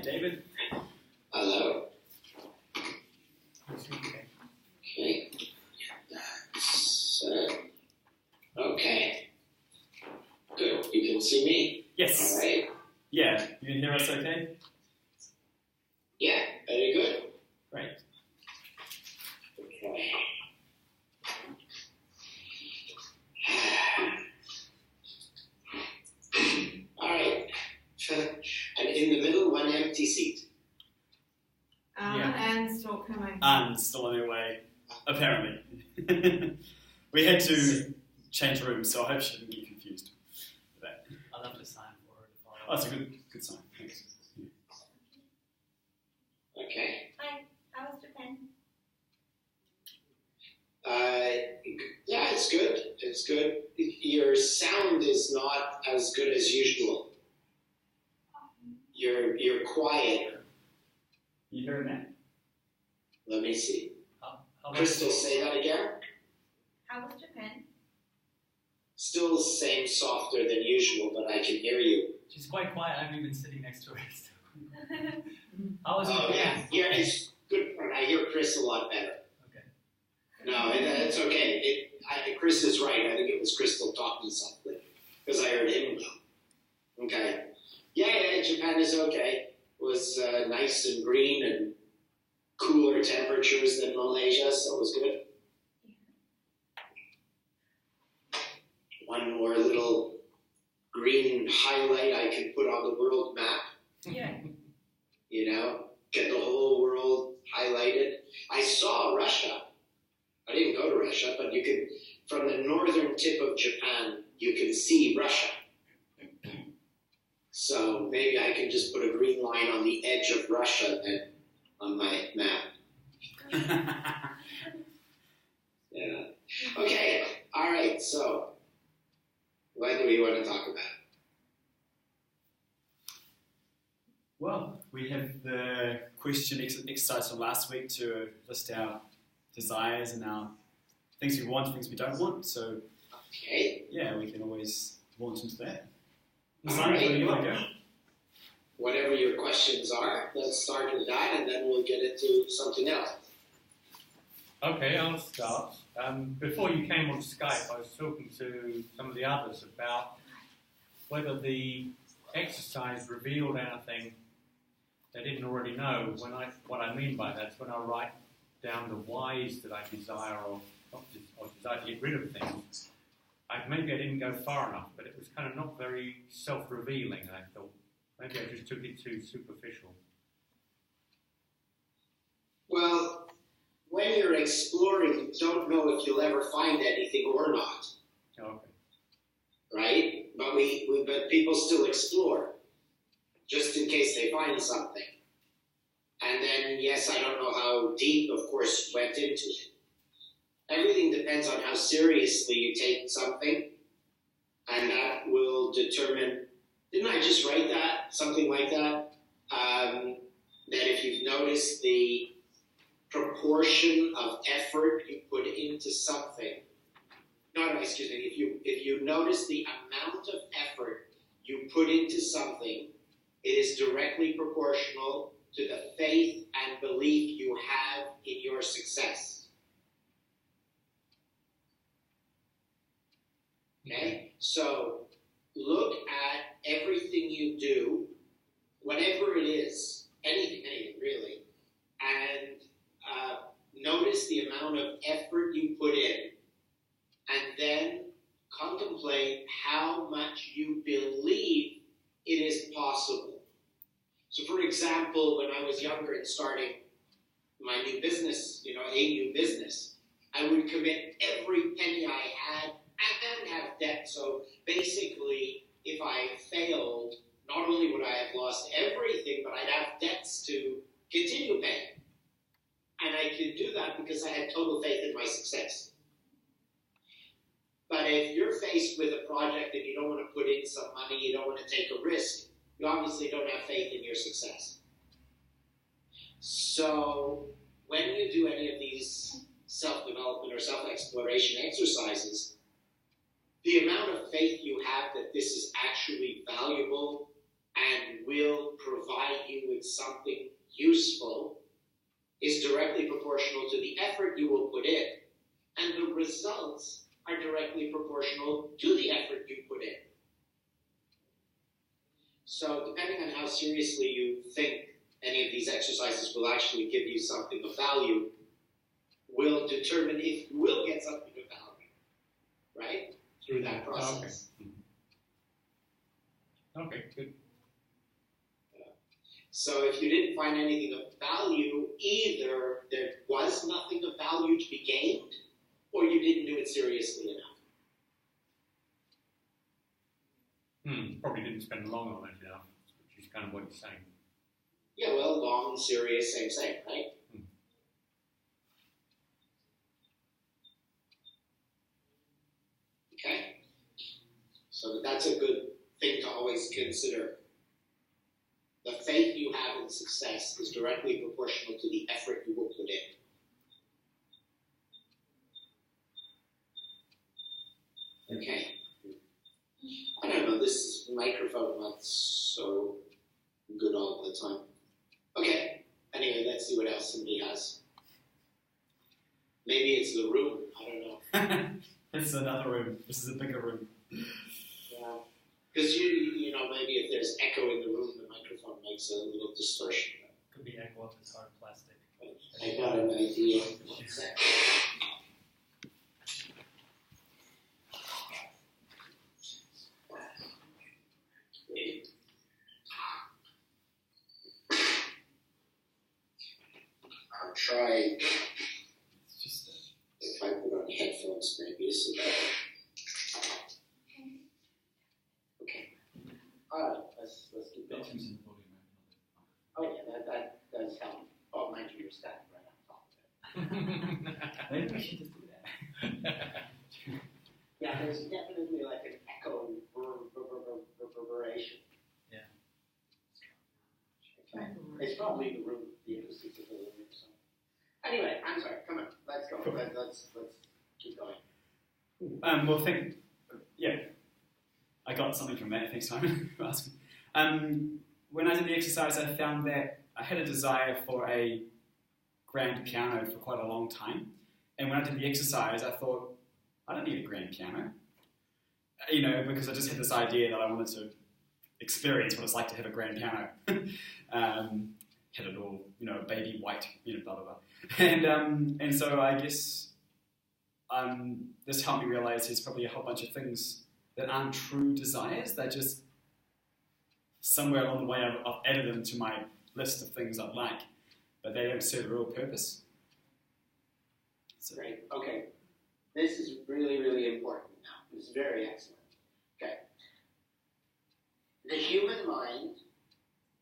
Hi, David. Hello. Okay. Okay. Good. You can see me? Yes. All right. Yeah. You can hear us okay? Yeah. Very good. Great. Okay. All right. And in the middle, one empty seat. And still coming. And still on their way, apparently. We had to change rooms, so I hope she didn't get confused with that. I love the sign for it. Oh, that's a good sign. Thanks. Okay. Hi, how was Japan? Yeah, it's good. It's good. Your sound is not as good as usual. You're quieter. You hearing that? Let me see. How Crystal, say that again. How was Japan? Still same softer than usual, but I can hear you. She's quite quiet. I haven't even sitting next to her. How was it? Oh, yeah, it's good. I hear Chris a lot better. Okay. No, it's okay. Chris is right. I think it was Crystal talking softly because I heard him well. Okay. Yeah, Japan is okay. It was nice and green and cooler temperatures than Malaysia, so it was good. One more little green highlight I can put on the world map. Yeah. You know, get the whole world highlighted. I saw Russia. I didn't go to Russia, but you can, from the northern tip of Japan, you can see Russia. So maybe I can just put a green line on the edge of Russia then on my map. Yeah. Okay. All right. So, what do we want to talk about? Well, we have the question exercise from last week to list our desires and our things we want, things we don't want. So, Okay. yeah, we can always launch into that. All Simon, right. where do you want to go? Whatever your questions are, let's start with that, and then we'll get into something else. Okay, I'll start. Before you came on Skype, I was talking to some of the others about whether the exercise revealed anything they didn't already know. What I mean by that is when I write down the whys that I desire or desire to get rid of things, maybe I didn't go far enough, but it was kind of not very self-revealing, I thought. Maybe I just took it too superficial. Well, when you're exploring, you don't know if you'll ever find anything or not, Okay. right? But people still explore, just in case they find something. And then, yes, I don't know how deep, of course, you went into it. Everything depends on how seriously you take something, and that will determine, didn't I just write that? Something like that? That if you've noticed the proportion of effort you put into something, if you notice the amount of effort you put into something, it is directly proportional to the faith and belief you have in your success. Okay? So, look at everything you do, whatever it is, anything really, and notice the amount of effort you put in, and then contemplate how much you believe it is possible. So, for example, when I was younger and starting my new business, a new business, I would commit every penny I had and have debt. So basically, if I failed, not only would I have lost everything, but I'd have debts to continue paying. And I could do that because I had total faith in my success. But if you're faced with a project and you don't want to put in some money, you don't want to take a risk, you obviously don't have faith in your success. So when you do any of these self-development or self-exploration exercises, the amount of faith you have that this is actually valuable and will provide value in something useful is directly proportional to the effort you will put in, and the results are directly proportional to the effort you put in. So depending on how seriously you think any of these exercises will actually give you something of value, will determine if you will get something of value, right? Through that process. Okay, good. So if you didn't find anything of value, either there was nothing of value to be gained, or you didn't do it seriously enough. Probably didn't spend long on it enough, which is kind of what you're saying. Yeah, well, long, serious, same, right? Okay. So that's a good thing to always consider. The faith you have in success is directly proportional to the effort you will put in. Okay. I don't know, this microphone not so good all the time. Okay. Anyway, let's see what else somebody has. Maybe it's the room. I don't know. This is another room. This is a bigger room. Yeah. Because you know, maybe if there's echo in the room, the microphone makes a little distortion. Could be echo of this hard plastic. I got an idea. One sec. I'll try. It's just If I put on headphones, maybe it's a better. Okay. All right. Let's keep going. Oh yeah, that does help. Oh, mind you, you're standing right on top of it. maybe we should just do that. Yeah, there's definitely like an echo reverberation. Yeah. Okay. It's probably the room, the acoustics of the room. So. Anyway, I'm sorry. Come on, let's go. Cool. Let's keep going. Well, yeah, I got something from that. Thanks, Simon, for asking. When I did the exercise, I found that I had a desire for a grand piano for quite a long time. And when I did the exercise, I thought, I don't need a grand piano. You know, because I just had this idea that I wanted to experience what it's like to have a grand piano. Had it all, you know, baby white, you know, blah, blah, blah. And so I guess this helped me realize there's probably a whole bunch of things that aren't true desires. They're just somewhere along the way I've added them to my list of things I'd like, but they don't serve a real purpose. So, Great. Okay. This is really, really important now. This is very excellent. Okay. The human mind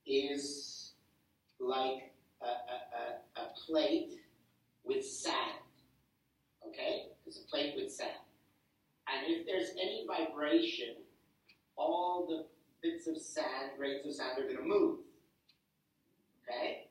is like a plate with sand. Okay? It's a plate with sand. And if there's any vibration, all the bits of sand, grains of sand are going to move. Okay?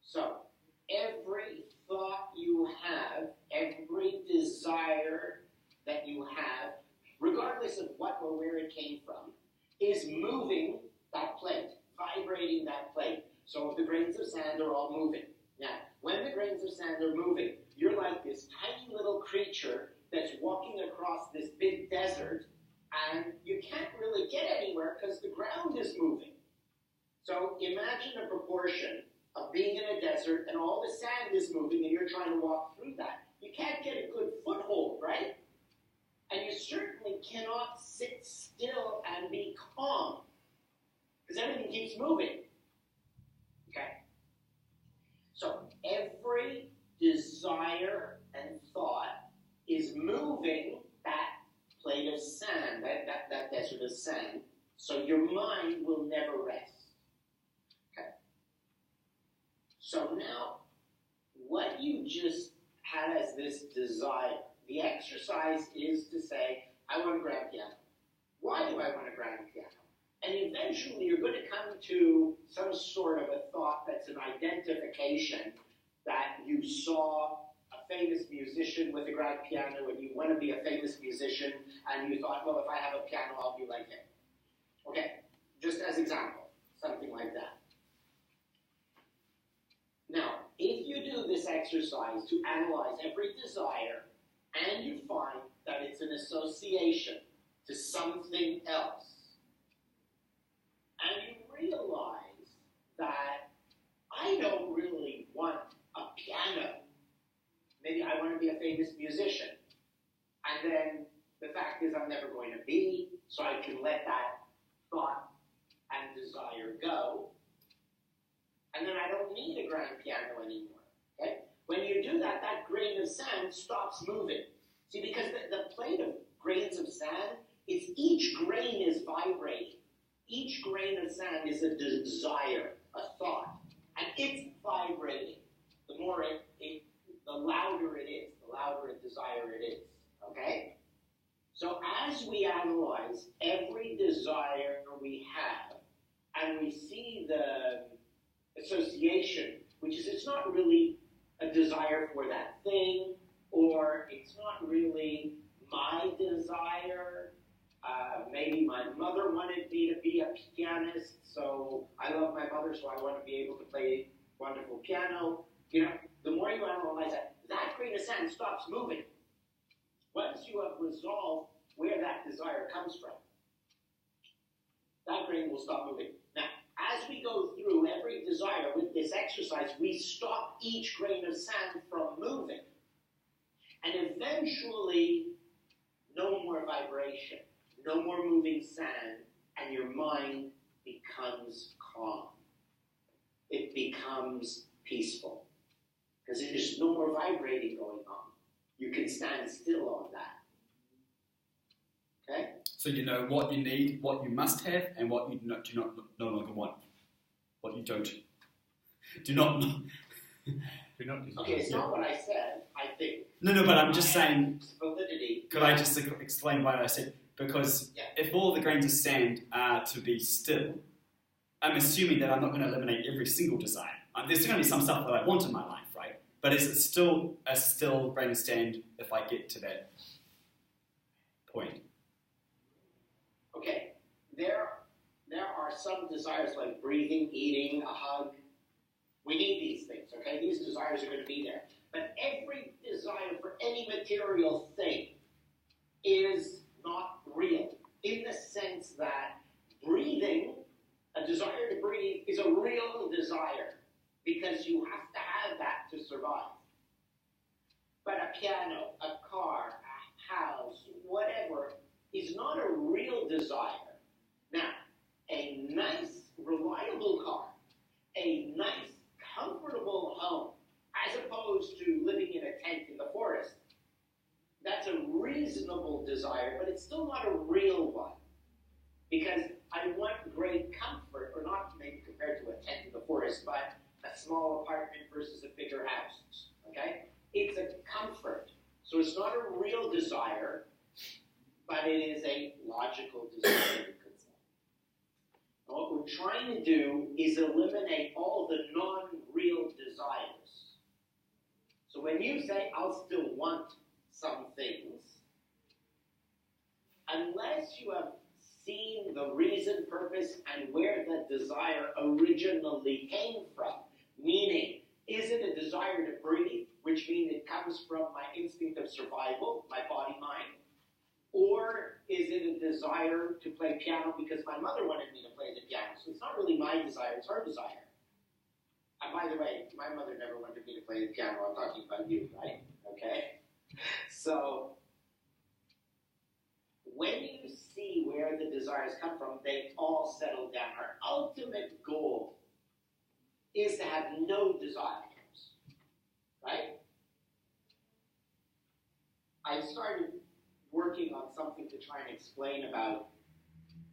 So, every thought you have, every desire that you have, regardless of what or where it came from, is moving that plate, vibrating that plate. So the grains of sand are all moving. Now, when the grains of sand are moving, you're like this tiny little creature that's walking across this big desert, and you can't really get anywhere because the ground is moving. So imagine a proportion of being in a desert and all the sand is moving and you're trying to walk through that. You can't get a good foothold, right? And you certainly cannot sit still and be calm because everything keeps moving. Okay? So every desire and thought is moving that plate of sand, that desert of sand, so your mind will never rest. Okay. So now, what you just had as this desire, the exercise is to say, I want a grand piano. Why do I want a grand piano? And eventually you're going to come to some sort of a thought that's an identification that you saw a famous musician with a grand piano and you want to be a famous musician and you thought, well, if I have a piano, I'll be like him. Okay, just as example, something like that. Now, if you do this exercise to analyze every desire, and you find that it's an association to something else, and you realize that I don't really want a piano. Maybe I want to be a famous musician. And then the fact is I'm never going to be, so I can let that thought and desire go. And then I don't need a grand piano anymore. Okay? When you do that, that grain of sand stops moving. See, because the plate of grains of sand is each grain is vibrating. Each grain of sand is a desire, a thought. And it's vibrating. The more the louder it is, the louder a desire it is. Okay? So as we analyze every desire we have, and we see the association, which is it's not really a desire for that thing, or it's not really my desire. Maybe my mother wanted me to be a pianist, so I love my mother, so I want to be able to play wonderful piano. You know, the more you analyze that, that grain of sand stops moving. Once you have resolved where that desire comes from, that grain will stop moving. Now, as we go through every desire with this exercise, we stop each grain of sand from moving. And eventually, no more vibration, no more moving sand, and your mind becomes calm. It becomes peaceful. Because there's no more vibrating going on. You can stand still on that. Okay? So you know what you need, what you must have, and what you do not no longer want. What you don't. Do not. Do not desire. Okay, it's not what I said, I think. No, but I'm just saying. Validity. Could I just explain why I said? Because if all the grains of sand are to be still, I'm assuming that I'm not going to eliminate every single desire. There's going to be some stuff that I want in my life, right? But is it still a still grain of sand if I get to that point? Okay, there are some desires like breathing, eating, a hug. We need these things, okay? These desires are going to be there. But every desire for any material thing is not real, in the sense that breathing, a desire to breathe, is a real desire, because you have to have that to survive. But a piano, a car, a house, whatever, is not a real desire. Now, a nice, reliable car, a nice, comfortable home, as opposed to living in a tent in the forest, that's a reasonable desire, but it's still not a real one. Because I want great comfort, or not maybe compared to a tent in the forest, but a small apartment versus a bigger house. Okay? It's a comfort. So it's not a real desire, but it is a logical desire, you could say. And what we're trying to do is eliminate all the non-real desires. So when you say, I'll still want some things, unless you have seen the reason, purpose, and where the desire originally came from, meaning, is it a desire to breathe, which means it comes from my instinct of survival, my body, mind, or is it a desire to play piano because my mother wanted me to play the piano? So it's not really my desire, it's her desire. And by the way, my mother never wanted me to play the piano. I'm talking about you, right? Okay? So, when you see where the desires come from, they all settle down. Our ultimate goal is to have no desires, right? I started working on something to try and explain about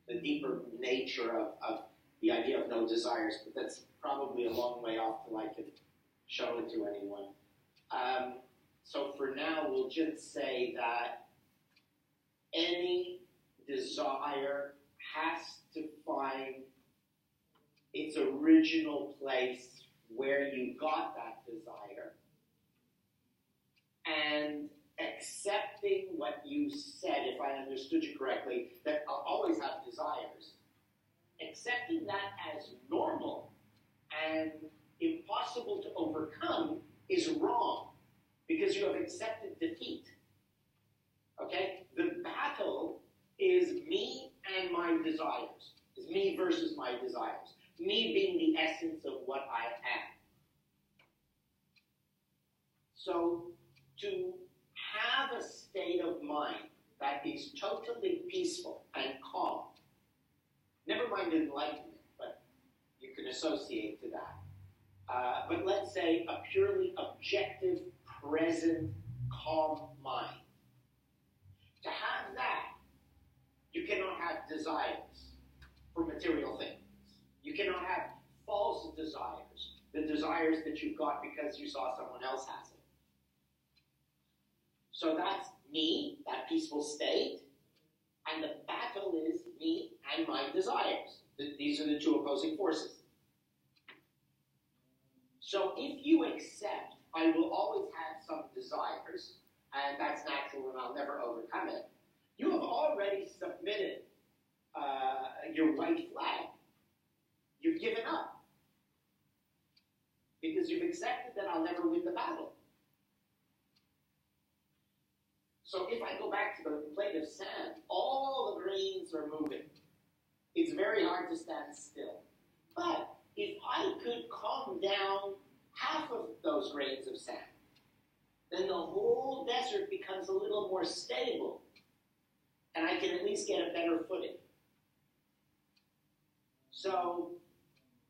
the deeper nature of the idea of no desires, but that's probably a long way off till I can show it to anyone. So for now, we'll just say that any desire has to find its original place where you got that desire, and accepting what you said, if I understood you correctly, that I'll always have desires, accepting that as normal and impossible to overcome is wrong because you have accepted defeat. Okay? The battle is me and my desires. It's me versus my desires. Me being the essence of what I am. So, to have a state of mind that is totally peaceful and calm, never mind enlightenment, but you can associate to that. But let's say a purely objective, present, calm mind. To have that, you cannot have desires for material things. You cannot have false desires, the desires that you got because you saw someone else has it. So that's me, that peaceful state, and the battle is me and my desires. These are the two opposing forces. So if you accept, I will always have some desires, and that's natural and I'll never overcome it, you have already submitted your white flag. You've given up. Because you've accepted that I'll never win the battle. So if I go back to the plate of sand, all the grains are moving. It's very hard to stand still. But if I could calm down half of those grains of sand, then the whole desert becomes a little more stable. And I can at least get a better footing. So,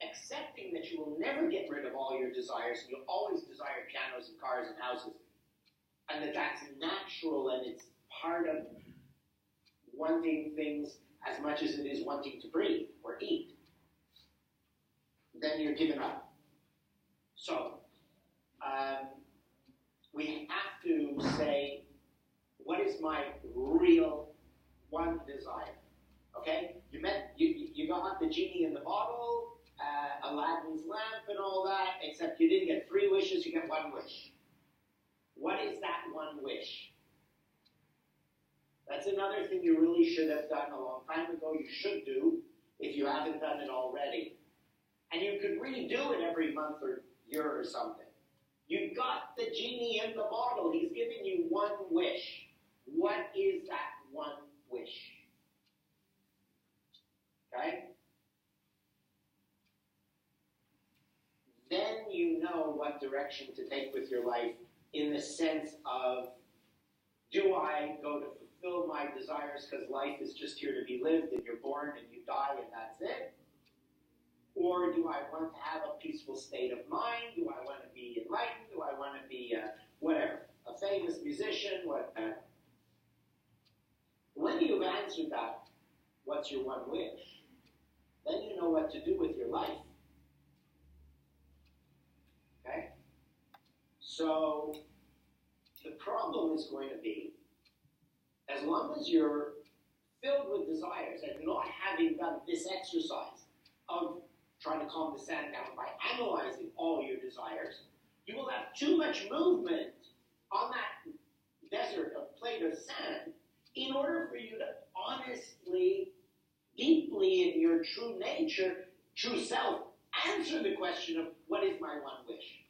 accepting that you will never get rid of all your desires, and you'll always desire pianos and cars and houses, and that that's natural and it's part of wanting things as much as it is wanting to breathe or eat, then you're given up. So, we have to say, what is my real one desire? Okay? You got the genie in the bottle, Aladdin's lamp and all that, except you didn't get 3 wishes, you get 1 wish. What is that 1 wish? That's another thing you really should have done a long time ago. You should do, if you haven't done it already. And you could redo it every month or year or something. You got the genie in the bottle. He's giving you 1 wish. What is that 1 wish? Okay? Then you know what direction to take with your life in the sense of, do I go to fulfill my desires because life is just here to be lived and you're born and you die and that's it? Or do I want to have a peaceful state of mind? Do I want to be enlightened? Do I want to be whatever, a famous musician, whatever? When you've answered that, what's your 1 wish? Then you know what to do with your life. Okay? So, the problem is going to be, as long as you're filled with desires and not having done this exercise of trying to calm the sand down by analyzing all your desires, you will have too much movement on that desert of plate of sand in order for you to honestly, deeply in your true nature, true self, answer the question of what is my 1 wish?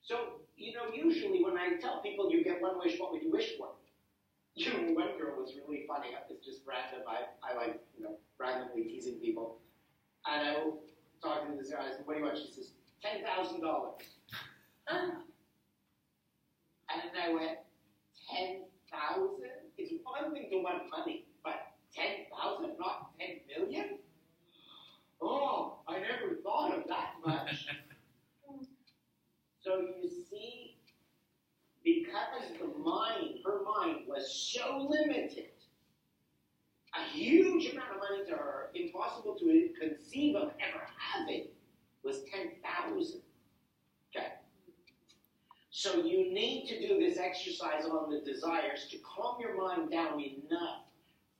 So, usually when I tell people you get 1 wish, what would you wish for? One girl was really funny. It's just random. I like, randomly teasing people. And I was talking to this guy. I said, what do you want? She says, $10,000. And then I went, 10,000? It's one thing to want money, but 10,000, not 10 million? Oh, I never thought of that much. So you see, because her mind was so limited, a huge amount of money to her, impossible to conceive of ever having, was 10,000. Okay. So you need to do this exercise on the desires to calm your mind down enough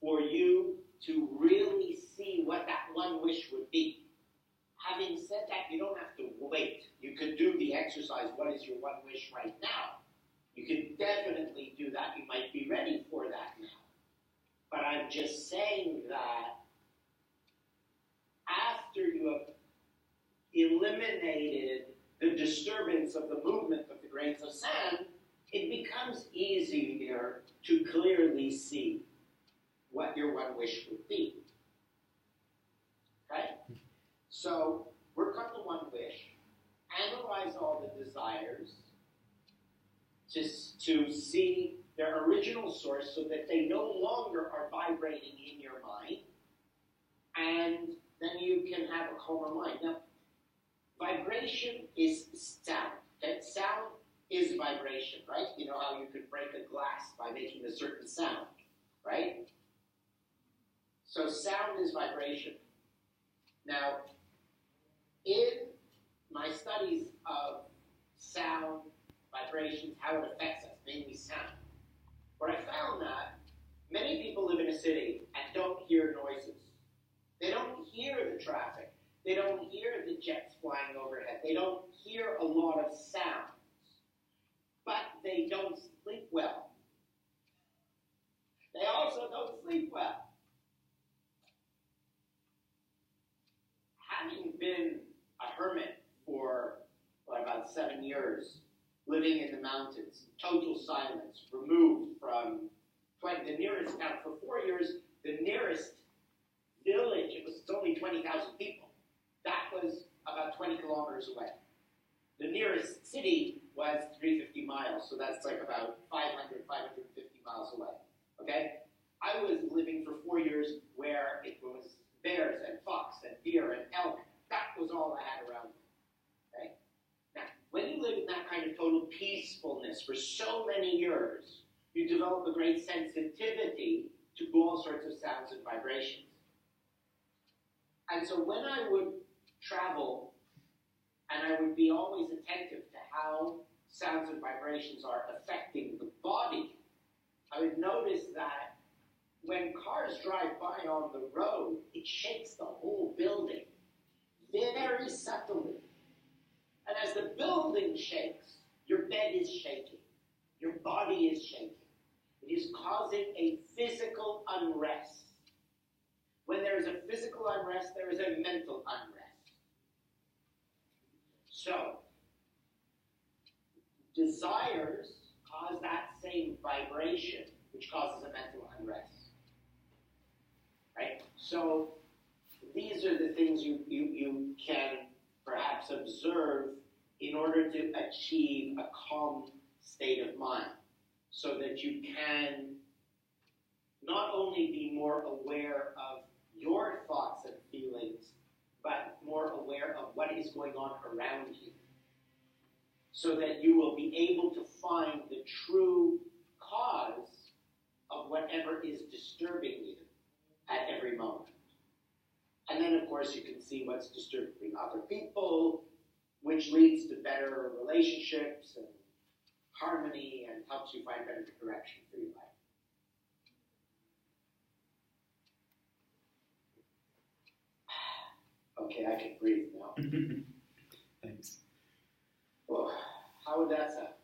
for you to really see what that 1 wish would be. Having said that, you don't have to wait. You could do the exercise, what is your 1 wish right now? You can definitely do that. You might be ready for that now. But I'm just saying that after you have eliminated the disturbance of the movement of the grains of sand, it becomes easier to clearly see what your one wish would be. Okay? So, work on the one wish, analyze all the desires to see their original source so that they no longer are vibrating in your mind, and then you can have a calmer mind. Now, vibration is sound. Okay? Sound is vibration, right? You know how you could break a glass by making a certain sound, right? So sound is vibration. Now, in my studies of sound, vibrations, how it affects us, mainly sound, where I found that many people live in a city and don't hear noises. They don't hear the traffic. They don't hear the jets flying overhead. They don't hear a lot of sounds. But they don't sleep well. They also don't sleep well. Having been a hermit for about 7 years, living in the mountains, total silence, removed from the nearest town for 4 years, the nearest village, it's only 20,000 people. That was about 20 kilometers away. The nearest city was 350 miles, so that's like about 500, 550 miles away. Okay? I was living for 4 years where it was bears and fox and deer and elk. That was all I had around me. Okay? Now, when you live in that kind of total peacefulness for so many years, you develop a great sensitivity to all sorts of sounds and vibrations. And so when I would travel, and I would be always attentive to how sounds and vibrations are affecting the body, I would notice that when cars drive by on the road, it shakes the whole building very subtly. And as the building shakes, your bed is shaking. Your body is shaking. It is causing a physical unrest. When there is a physical unrest, there is a mental unrest. So, desires cause that same vibration, which causes a mental unrest. Right? So, these are the things you can perhaps observe in order to achieve a calm state of mind, so that you can not only be more aware of your thoughts and feelings, but more aware of what is going on around you, so that you will be able to find the true cause of whatever is disturbing you at every moment. And then, of course, you can see what's disturbing other people, which leads to better relationships and harmony and helps you find better direction for your life. Okay, I can breathe now. Thanks. Well, how would that sound?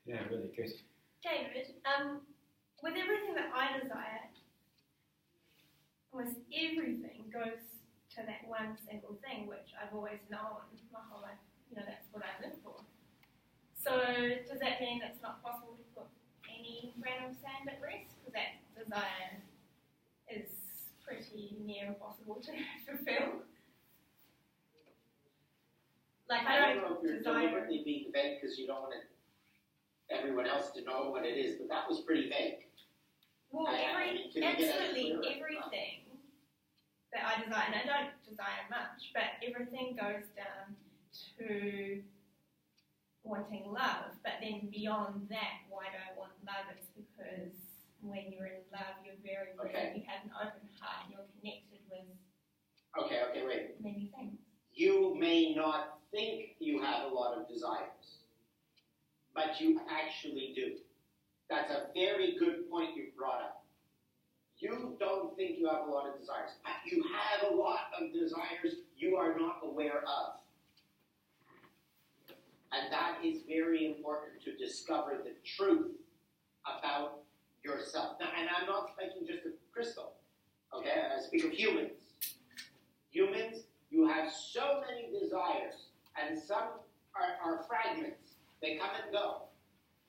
Yeah, really good. David, with everything that I desire, almost everything goes to that one single thing, which I've always known my whole life. You know, that's what I live for. So does that mean it's not possible to put any grain of sand at rest? Because that desire is pretty near impossible to fulfill. Like, I don't know if you're desire. deliberately being vague because you don't want everyone else to know what it is, but that was pretty vague. Well, absolutely everything that I desire, and I don't desire much, but everything goes down to wanting love. But then beyond that, why do I want love? It's because when you're in love, you're very real. Okay. You have an open heart. You're connected with Okay, wait. many things. You may not think you have a lot of desires, but you actually do. That's a very good point you brought up. You don't think you have a lot of desires, but you have a lot of desires you are not aware of. And that is very important to discover the truth about yourself. Now, and I'm not speaking just of Crystal, okay? I speak of humans. Humans, you have so many desires let go.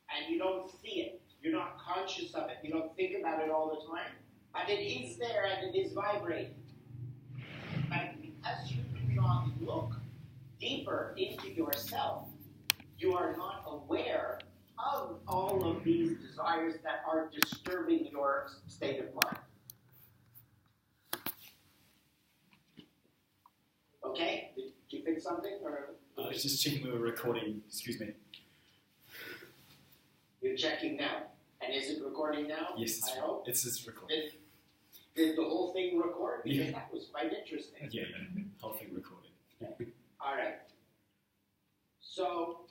And you don't see it. You're not conscious of it. You don't think about it all the time. But it is there and it is vibrating. But because you do not look deeper into yourself, you are not aware of all of these desires that are disturbing your state of mind. Okay? Did you fix something? Or I was just checking we were recording. Excuse me. you're checking now. And is it recording now? Yes, I hope. it's recording. Did the whole thing record? Because Yeah. that was quite interesting. Yeah, whole thing recorded. All right. So,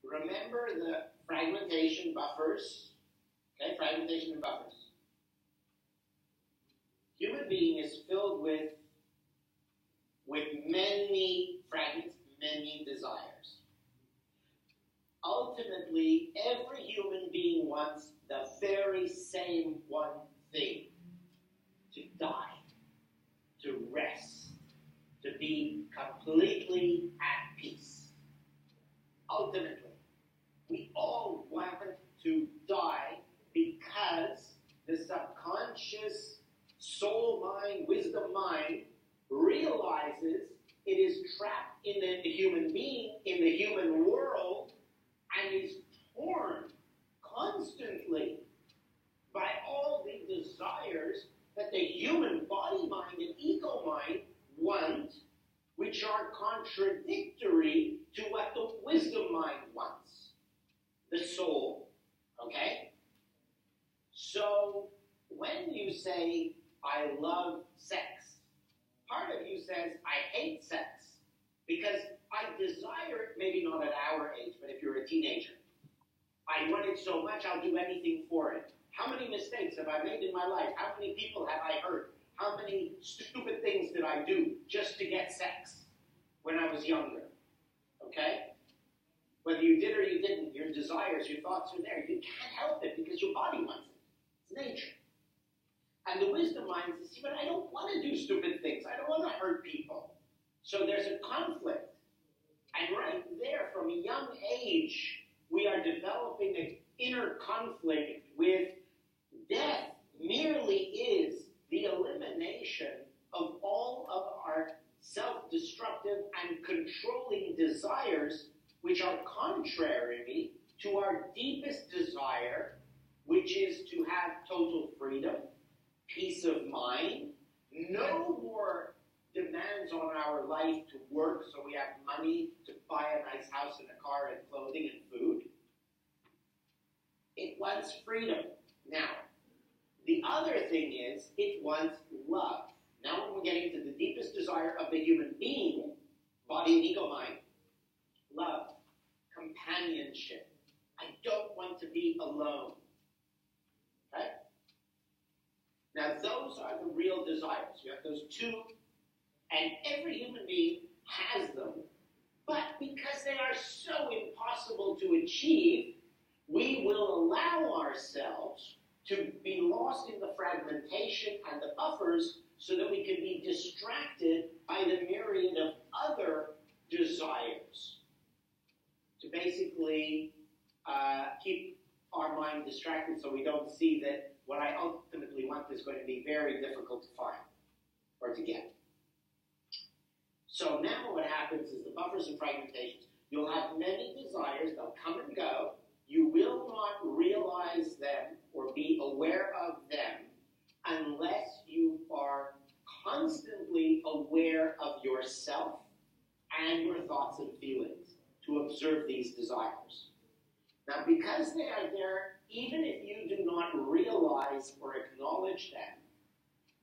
remember the fragmentation buffers. Okay, fragmentation and buffers. Human being is filled with many fragments, many desires. Ultimately, every human being wants the very same one thing: to die, to rest, to be completely at peace. Ultimately, we all want to die because the subconscious soul mind, wisdom mind, realizes it is trapped in the human being, in the human world, and is torn constantly by all the desires that the human body mind and ego mind want, which are contradictory to what the wisdom mind wants, the soul. Okay? So, when you say, I love sex, part of you says, I hate sex, because I desire it, maybe not at our age, but if you're a teenager. I want it so much, I'll do anything for it. How many mistakes have I made in my life? How many people have I hurt? How many stupid things did I do just to get sex when I was younger? Okay? Whether you did or you didn't, your desires, your thoughts are there. You can't help it because your body wants it. It's nature. And the wisdom mind says, see, but I don't want to do stupid things. I don't want to hurt people. So there's a conflict. And right there, from a young age, we are developing an inner conflict with death merely is the elimination of all of our self-destructive and controlling desires, which are contrary to our deepest desire, which is to have total freedom, peace of mind, no more demands on our life to work so we have money to buy a nice house and a car and clothing and food. It wants freedom. Now, the other thing is, it wants love. Now we're getting to the deepest desire of the human being, body and ego mind. Love, companionship. I don't want to be alone. Okay? Now those are the real desires. You have those two, and every human being has them, but because they are so impossible to achieve, we will allow ourselves to be lost in the fragmentation and the buffers so that we can be distracted by the myriad of other desires to basically keep our mind distracted so we don't see that what I ultimately want is going to be very difficult to find or to get. So now what happens is the buffers and fragmentations. You'll have many desires, they'll come and go. You will not realize them or be aware of them unless you are constantly aware of yourself and your thoughts and feelings to observe these desires. Now, because they are there, even if you do not realize or acknowledge them,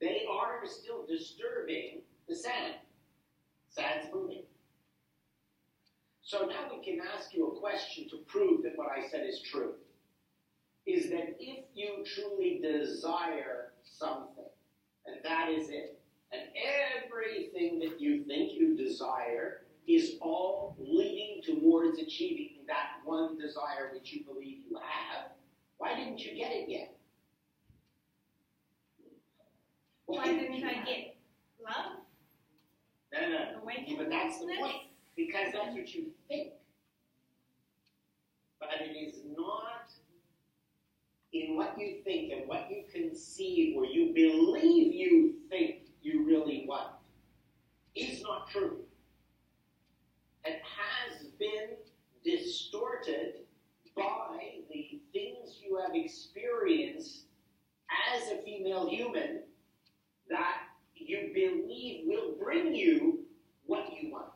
they are still disturbing the sand. Sand's moving. So now we can ask you a question to prove that what I said is true. Is that if you truly desire something, and that is it, and everything that you think you desire is all leading towards achieving that one desire which you believe you have, why didn't you get it yet? Why didn't I get love? No. But that's the point. because that's what you think. But it is not in what you think and what you conceive or you believe you think you really want. Is not true. It has been distorted by the things you have experienced as a female human that you believe will bring you what you want.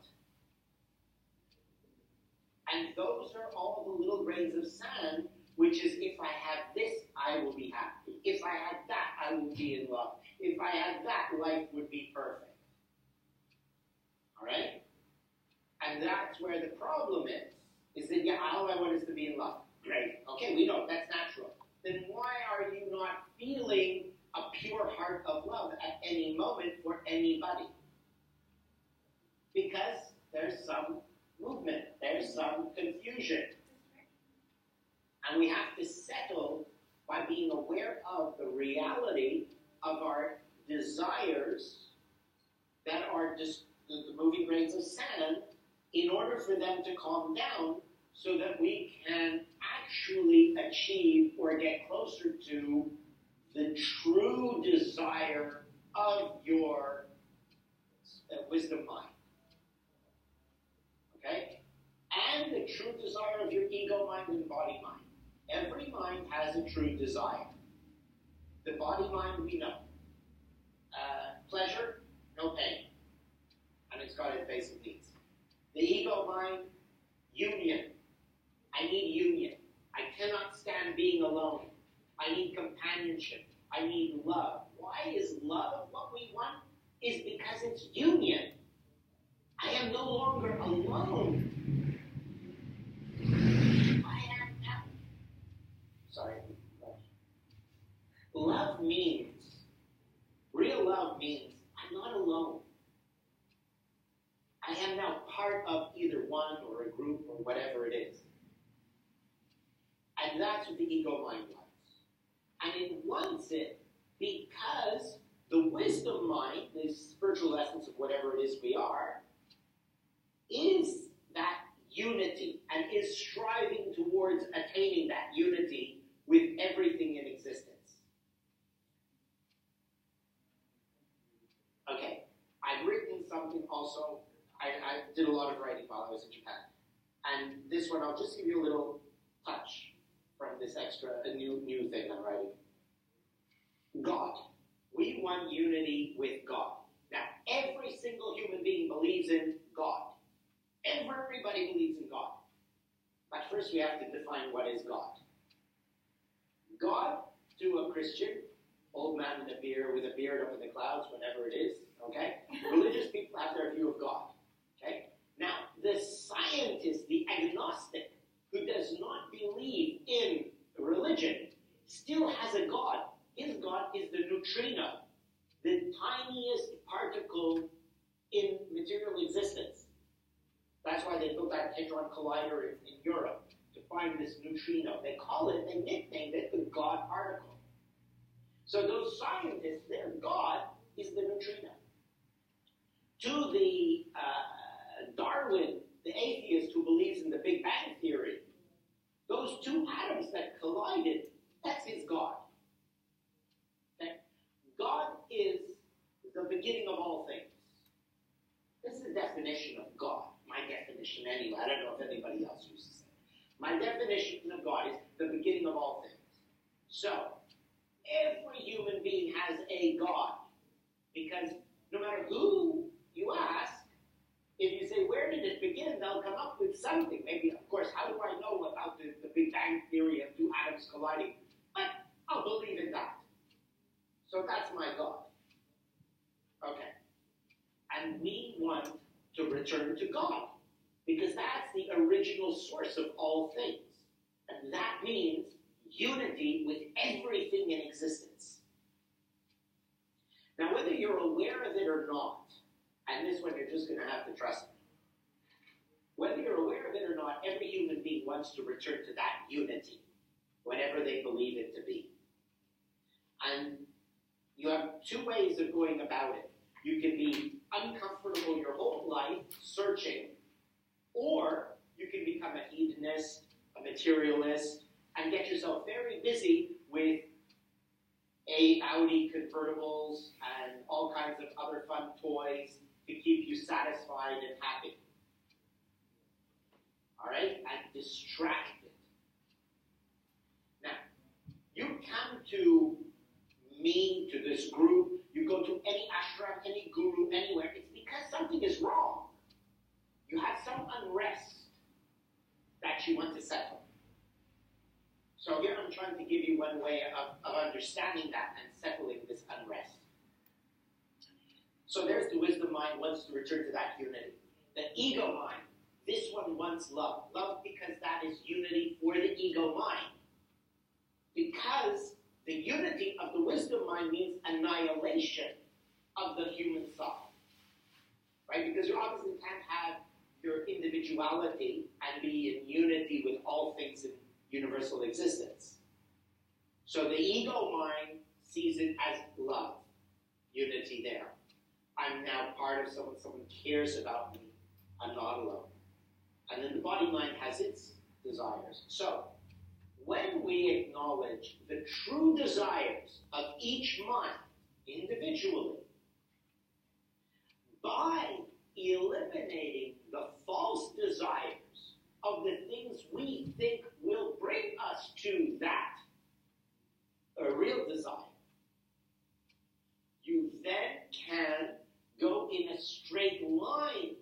And those are all the little grains of sand, which is, if I have this, I will be happy. If I had that, I will be in love. If I had that, life would be perfect. All right? And that's where the problem is that, yeah, all I want is to be in love. Great. Okay, we know that's natural. Then why are you not feeling a pure heart of love at any moment for anybody? Because there's some movement, there's some confusion. And we have to settle by being aware of the reality of our desires that are just the moving grains of sand, in order for them to calm down so that we can actually achieve or get closer to the true desire of your wisdom mind. Okay? And the true desire of your ego mind and body mind. Every mind has a true desire. The body mind, we know. Pleasure, no pain. And it's got its basic needs. The ego mind, union. I need union. I cannot stand being alone. I need companionship. I need love. Why is love what we want? Is because it's union. I am no longer alone. I am now. Sorry. Love means, real love means, I'm not alone. I am now part of either one or a group or whatever it is. And that's what the ego mind wants. And it wants it because the wisdom mind, the spiritual essence of whatever it is we are, is that unity and is striving towards attaining that unity with everything in existence. Okay, I've written something also. I did a lot of writing while I was in Japan. And this one, I'll just give you a little touch from this a new thing I'm writing. God. We want unity with God. Now, every single human being believes in God. Everybody believes in God. But first we have to define what is God. God, to a Christian, old man with a beard up in the clouds, whatever it is, okay? Religious people have their view of God. Okay? Now, the scientist, the agnostic, who does not believe in religion, still has a God. His God is the neutrino, the tiniest particle in material existence. That's why they built that Hadron Collider in Europe, to find this neutrino. They nicknamed it the God particle. So those scientists, their God is the neutrino. To the Darwin, the atheist who believes in the Big Bang Theory, those two atoms that collided, that's his God. Okay? God is the beginning of all things. This is the definition of God. My definition anyway. I don't know if anybody else uses it. My definition of God is the beginning of all things. So, every human being has a God. Because no matter who you ask, if you say, where did it begin, they'll come up with something. Maybe, of course, how do I know about the Big Bang Theory of two atoms colliding? But I'll believe in that. So that's my God. Okay. And we want to return to God, because that's the original source of all things. And that means unity with everything in existence. Now, whether you're aware of it or not, and this one you're just going to have to trust me. Whether you're aware of it or not, every human being wants to return to that unity, whatever they believe it to be. And you have two ways of going about it. You can be uncomfortable your whole life, searching Or you can become a hedonist, a materialist, and get yourself very busy with Audi convertibles and all kinds of other fun toys to keep you satisfied and happy. All right? And distracted. Now, you come to me, to this group, you go to any ashram, any guru, anywhere, it's because something is wrong. You have some unrest that you want to settle. So here I'm trying to give you one way of understanding that and settling this unrest. So there's the wisdom mind wants to return to that unity. The ego mind, this one wants love. Love because that is unity for the ego mind. Because the unity of the wisdom mind means annihilation of the human soul. Right? Because you obviously can't have your individuality and be in unity with all things in universal existence. So the ego mind sees it as love, unity there. I'm now part of someone cares about me, I'm not alone. And then the body mind has its desires. So, when we acknowledge the true desires of each mind individually, by eliminating the false desires of the things we think will bring us to that, a real desire, you then can go in a straight line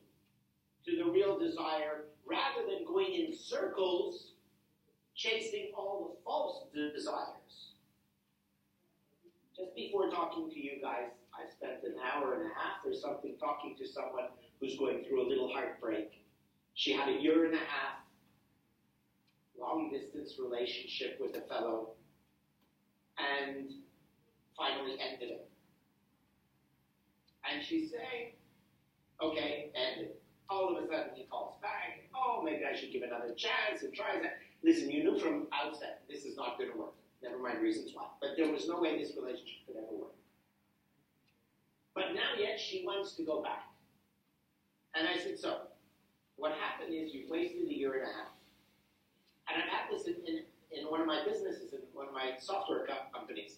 to the real desire rather than going in circles chasing all the false desires. Just before talking to you guys, I spent an hour and a half or something talking to someone who's going through a little heartbreak. She had a year and a half long-distance relationship with a fellow and finally ended it. And she's saying, okay, ended. All of a sudden he calls back, oh, maybe I should give another chance and try that. Listen, you knew from outset this is not going to work. Never mind reasons why. But there was no way this relationship could ever work. But now yet she wants to go back. And I said, so, what happened is you wasted a year and a half. And I've had this in one of my businesses, in one of my software companies,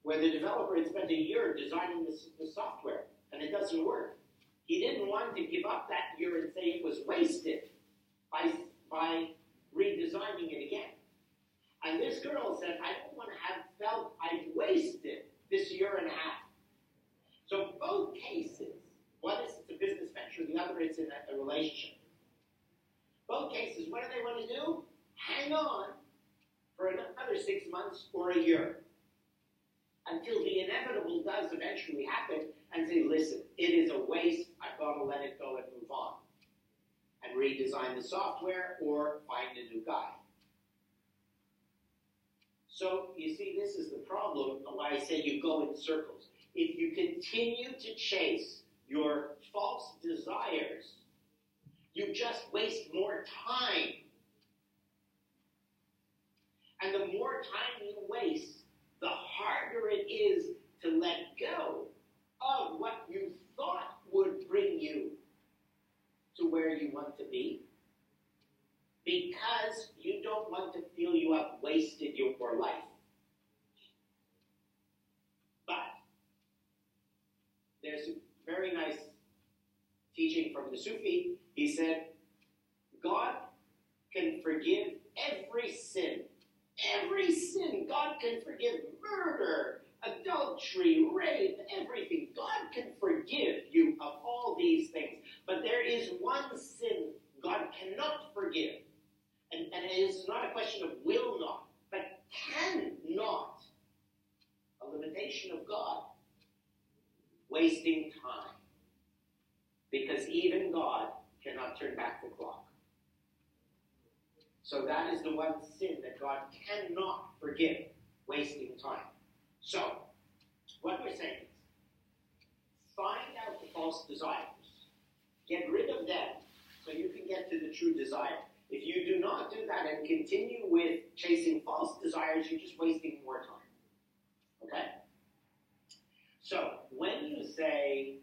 where the developer had spent a year designing the software, and it doesn't work. He didn't want to give up that year and say it was wasted by redesigning it again. And this girl said, I don't want to have felt I've wasted this year and a half. So both cases, one is it's a business venture, the other is in a relationship. Both cases, what do they want to do? Hang on for another 6 months or a year until the inevitable does eventually happen and say, listen, it is a waste, I've got to let it go and move on. And redesign the software or find a new guy. So, you see, this is the problem, why I say you go in circles. If you continue to chase your false desires, you just waste more time. And the more time you waste, the harder it is to let go of what you thought would bring you to where you want to be, because you don't want to feel you have wasted your life. But there's a very nice teaching from the Sufi. He said, God can forgive every sin. Every sin. God can forgive murder, adultery, rape, everything. God can forgive you of all these things. But there is one sin God cannot forgive. And it is not a question of will not, but cannot. A limitation of God. Wasting time. Because even God cannot turn back the clock. So that is the one sin that God cannot forgive, wasting time. So, what we're saying is, find out the false desires. Get rid of them so you can get to the true desire. If you do not do that and continue with chasing false desires, you're just wasting more time. Okay? So, when you say,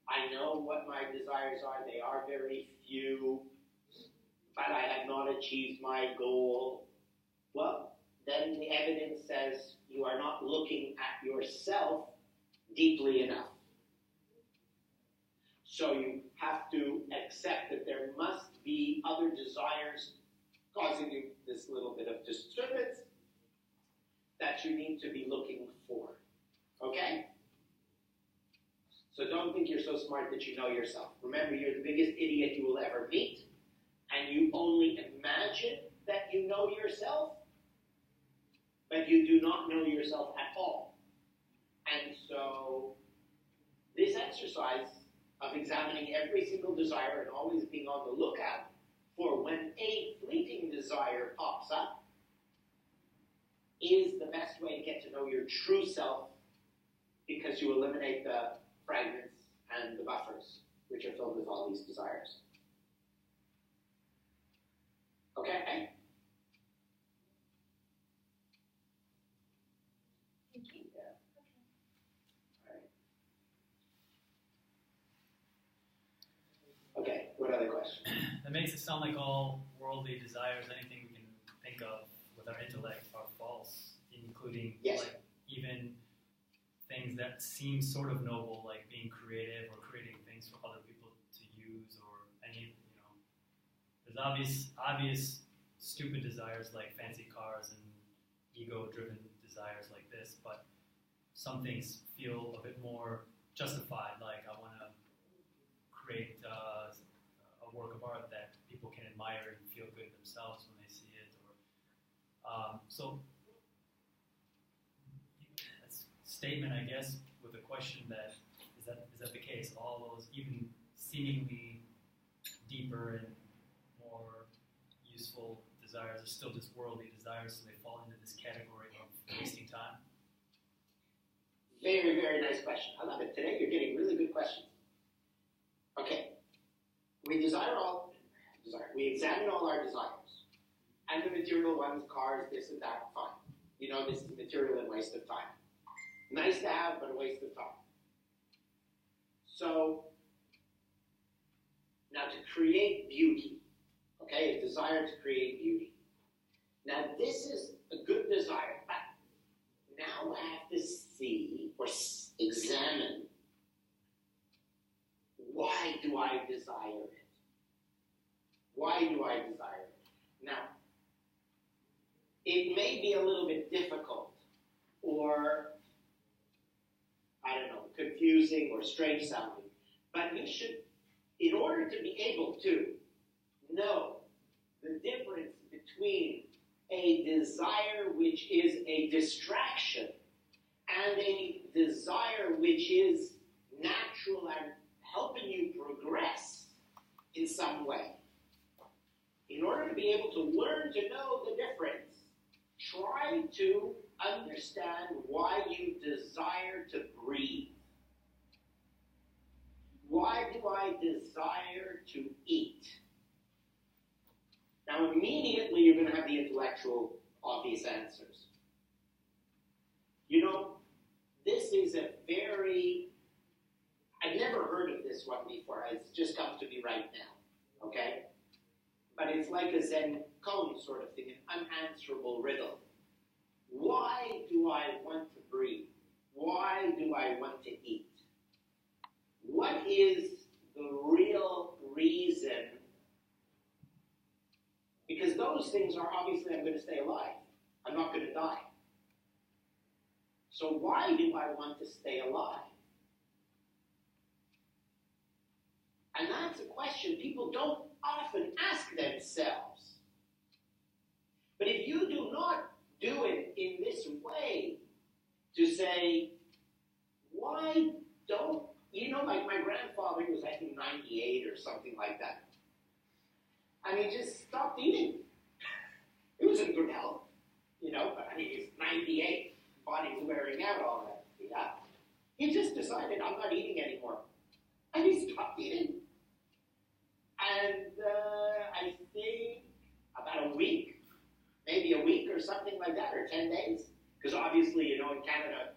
I know what my my desires are. They are very few, but I have not achieved my goal. Well, then the evidence says you are not looking at yourself deeply enough. So you have to accept that there must be other desires causing you this little bit of disturbance that you need to be looking for. Okay? So don't think you're so smart that you know yourself. Remember, you're the biggest idiot you will ever meet, and you only imagine that you know yourself, but you do not know yourself at all. And so this exercise of examining every single desire and always being on the lookout for when a fleeting desire pops up is the best way to get to know your true self, because you eliminate the fragments and the buffers which are filled with all these desires. Okay? Thank you. Okay, what other questions? That makes it sound like all worldly desires, anything we can think of with our intellect, are false, including Yes. like even things that seem sort of noble, like being creative or creating things for other people to use, or any, there's obvious stupid desires like fancy cars and ego-driven desires like this, but some things feel a bit more justified, like I want to create a work of art that people can admire and feel good themselves when they see it. Or so that's a statement, I guess, with a question that is that the case? All those even seemingly deeper and more useful desires are still just worldly desires, so they fall into this category of wasting time. Very, very nice question. I love it. Today you're getting really good questions. Okay. We examine all our desires. And the material ones, cars, this and that, fine. This is material and waste of time. Nice to have, but a waste of time. So, now to create beauty, okay, a desire to create beauty. Now this is a good desire, but now I have to see or examine, why do I desire it? Why do I desire it? Now, it may be a little bit difficult or, confusing or strange sounding, but you should, in order to be able to know the difference between a desire which is a distraction and a desire which is natural and helping you progress in some way. In order to be able to learn to know the difference, try to understand why you desire to breathe. Why do I desire to eat? Now, immediately you're going to have the intellectual, obvious answers. This is a very, I've never heard of this one before. It's just come to me right now, okay? But it's like a Zen koan sort of thing, an unanswerable riddle. Why do I want to breathe? Why do I want to eat? What is the real reason? Because those things are obviously, I'm going to stay alive. I'm not going to die. So why do I want to stay alive? And that's a question people don't often ask themselves. But if you do not do it in this way, to say, why don't, my grandfather, he was I think 98 or something like that. And he just stopped eating. He was in good health, but he's 98. Body's wearing out all that. Yeah. He just decided, I'm not eating anymore. And he stopped eating. And I think about a week, maybe a week or something like that, or 10 days. Because obviously, in Canada,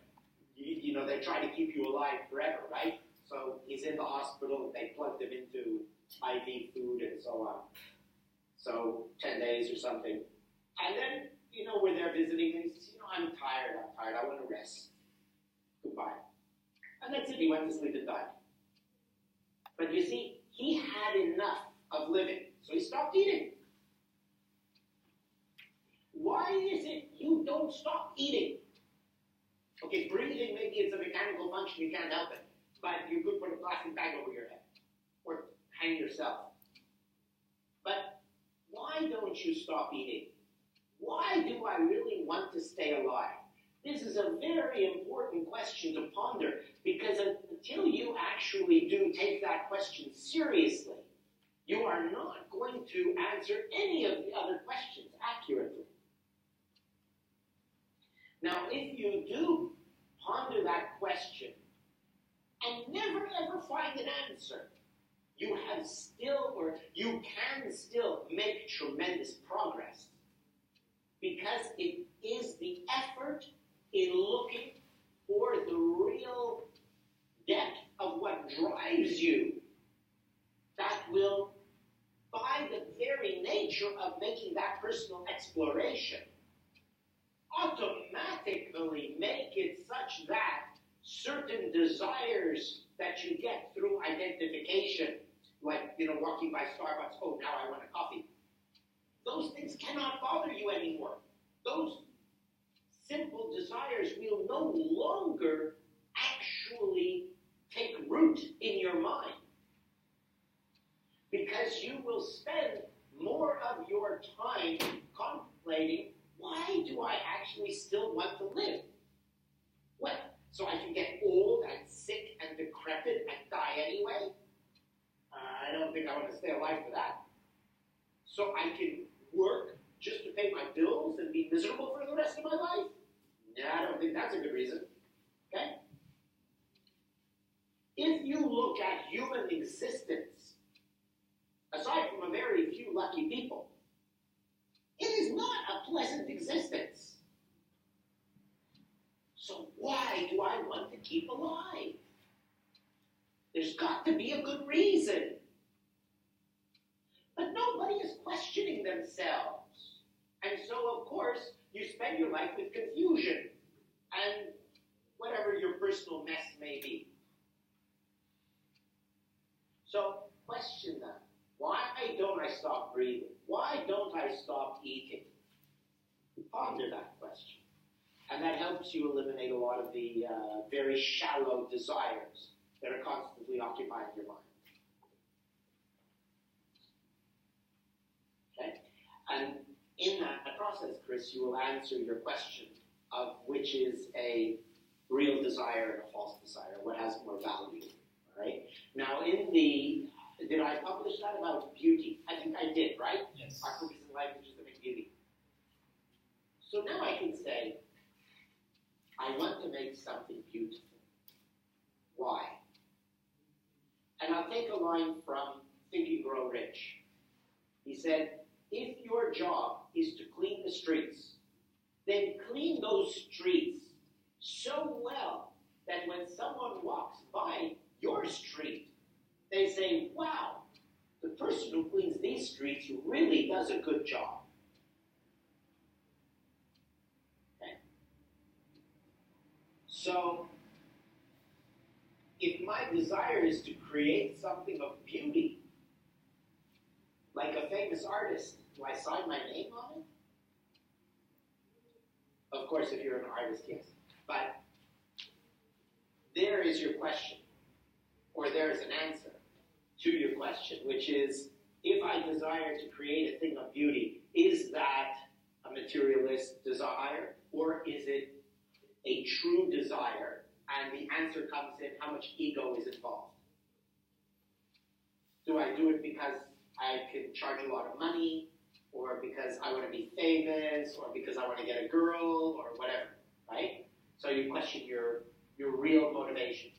they try to keep you alive forever, right? So he's in the hospital, they plugged him into IV food and so on. So 10 days or something. And then, we're there visiting, and he says, I'm tired, I want to rest. Goodbye. And that's it, he went to sleep and died. But you see, he had enough of living, so he stopped eating. Why is it you don't stop eating? Okay, breathing, maybe it's a mechanical function, you can't help it. But you could put a plastic bag over your head or hang yourself. But why don't you stop eating? Why do I really want to stay alive? This is a very important question to ponder, because until you actually do take that question seriously, you are not going to answer any of the other questions accurately. Now, if you do ponder that question and never ever find an answer, you have still, or you can still make tremendous progress, because it is the effort in looking for the real depth of what drives you that will, by the very nature of making that personal exploration, automatically make it such that certain desires that you get through identification, like, walking by Starbucks, oh, now I want a coffee. Those things cannot bother you anymore. Those simple desires will no longer actually take root in your mind, because you will spend more of your time contemplating, why do I actually still want to live? Well, so I can get old and sick and decrepit and die anyway? I don't think I want to stay alive for that. So I can work just to pay my bills and be miserable for the rest of my life? Yeah, I don't think that's a good reason. Okay? If you look at human existence, aside from a very few lucky people, it is not a pleasant existence. So why do I want to keep alive? There's got to be a good reason. But nobody is questioning themselves. And so, of course, you spend your life with confusion and whatever your personal mess may be. So, question them. Why don't I stop breathing? Why don't I stop eating? Ponder that question. And that helps you eliminate a lot of the very shallow desires that are constantly occupying your mind. Okay? And in that process, Chris, you will answer your question of which is a real desire and a false desire, what has more value. All right? Now, did I publish that about beauty? I think I did, right? Yes. Our purpose in life is just to make beauty. So now I can say, I want to make something beautiful. Why? And I'll take a line from Think and Grow Rich. He said, if your job is to clean the streets, then clean those streets so well that when someone walks by your street, they say, wow, the person who cleans these streets really does a good job. Okay? So, if my desire is to create something of beauty, like a famous artist, do I sign my name on it? Of course, if you're an artist, yes. But there is your question, or there is an answer to your question, which is, if I desire to create a thing of beauty, is that a materialist desire, or is it a true desire? And the answer comes in how much ego is involved. Do I do it because I can charge a lot of money, or because I want to be famous, or because I want to get a girl, or whatever, right? So you question your real motivations.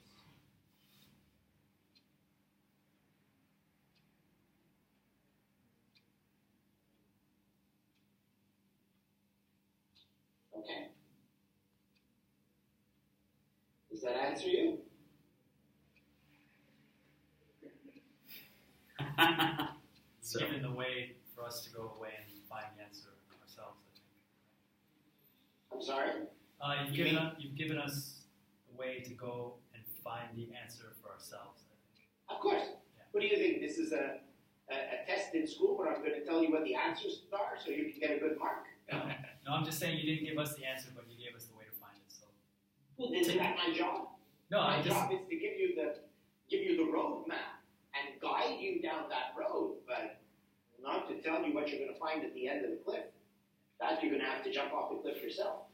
Okay. Does that answer you? I'm sorry? You've given us a way to go and find the answer for ourselves, I think. Of course. Yeah. What do you think? This is a test in school where I'm going to tell you what the answers are so you can get a good mark? No, I'm just saying you didn't give us the answer, but you gave us the way to find it. So. Well, isn't that my job? No, my job is to give you the road map and guide you down that road, but not to tell you what you're going to find at the end of the cliff. That you're going to have to jump off the cliff yourself.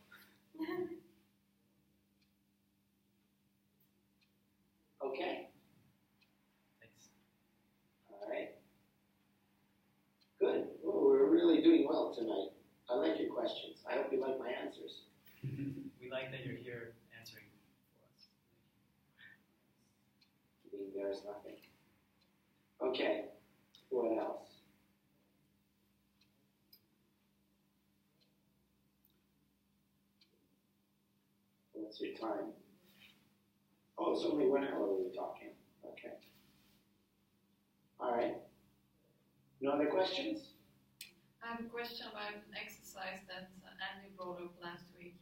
Okay? Thanks. All right. Good. Well, we're really doing well tonight. I like your questions. I hope you like my answers. We like that you're here answering for us. There's nothing. Okay. What else? What's your time? Oh, it's only 1 hour we're talking. Okay. All right. No other questions? I have a question about an exercise that Andy brought up last week.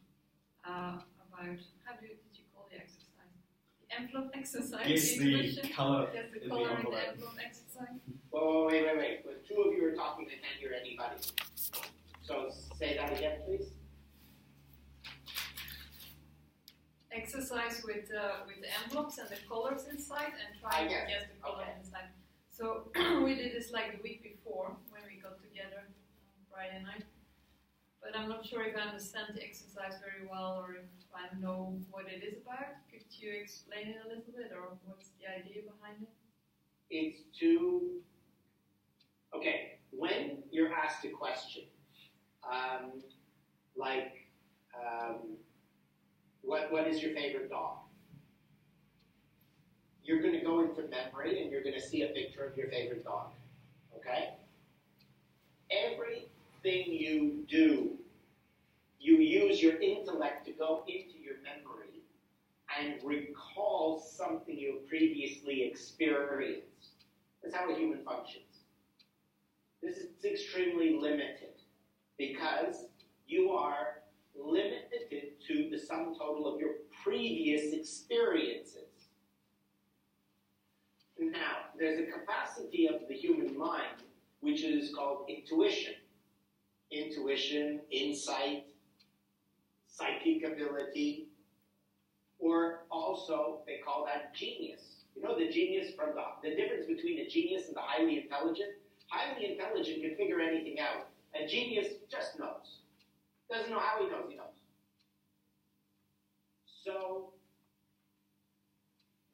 About did you call the exercise? The envelope exercise. Guess the colour Guess the in color the in the envelope. envelope exercise. Oh, wait. When two of you are talking, I can't hear anybody. So say that again, please. Exercise with the envelopes and the colors inside, and try to guess the color inside. So we did this like the week before when we got together on Friday night. But I'm not sure if I understand the exercise very well or if I know what it is about. Could you explain it a little bit, or what's the idea behind it? It's to, okay, when you're asked a question, what is your favorite dog? You're going to go into memory and you're going to see a picture of your favorite dog, okay? Everything you do, you use your intellect to go into your memory and recall something you previously experienced. That's how a human functions. This is extremely limited because you are limited to the sum total of your previous experiences. Now, there's a capacity of the human mind which is called intuition. Intuition, insight, psychic ability, or also they call that genius. You know the genius from the difference between a genius and the highly intelligent? Highly intelligent can figure anything out. A genius just knows. Doesn't know how he knows, he knows. So,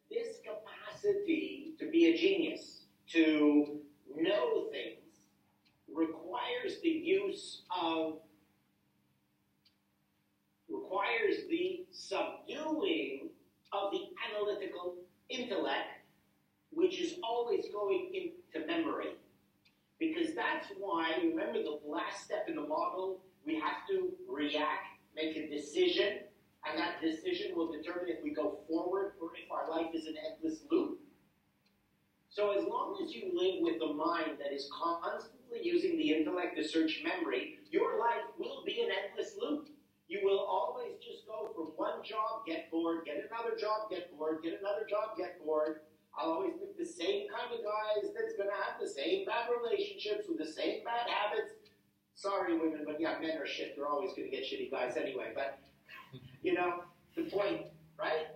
this capacity to be a genius, to know things, requires the subduing of the analytical intellect, which is always going into memory. Because that's why, remember the last step in the model, we have to react, make a decision, and that decision will determine if we go forward or if our life is an endless loop. So as long as you live with a mind that is constantly using the intellect to search memory, your life will be an endless loop. You will always just go from one job, get bored, get another job, get bored, get another job, get bored. I'll always pick the same kind of guys that's going to have the same bad relationships with the same bad habits. Sorry, women, but yeah, men are shit. They're always going to get shitty guys anyway. But, you know, the point, right?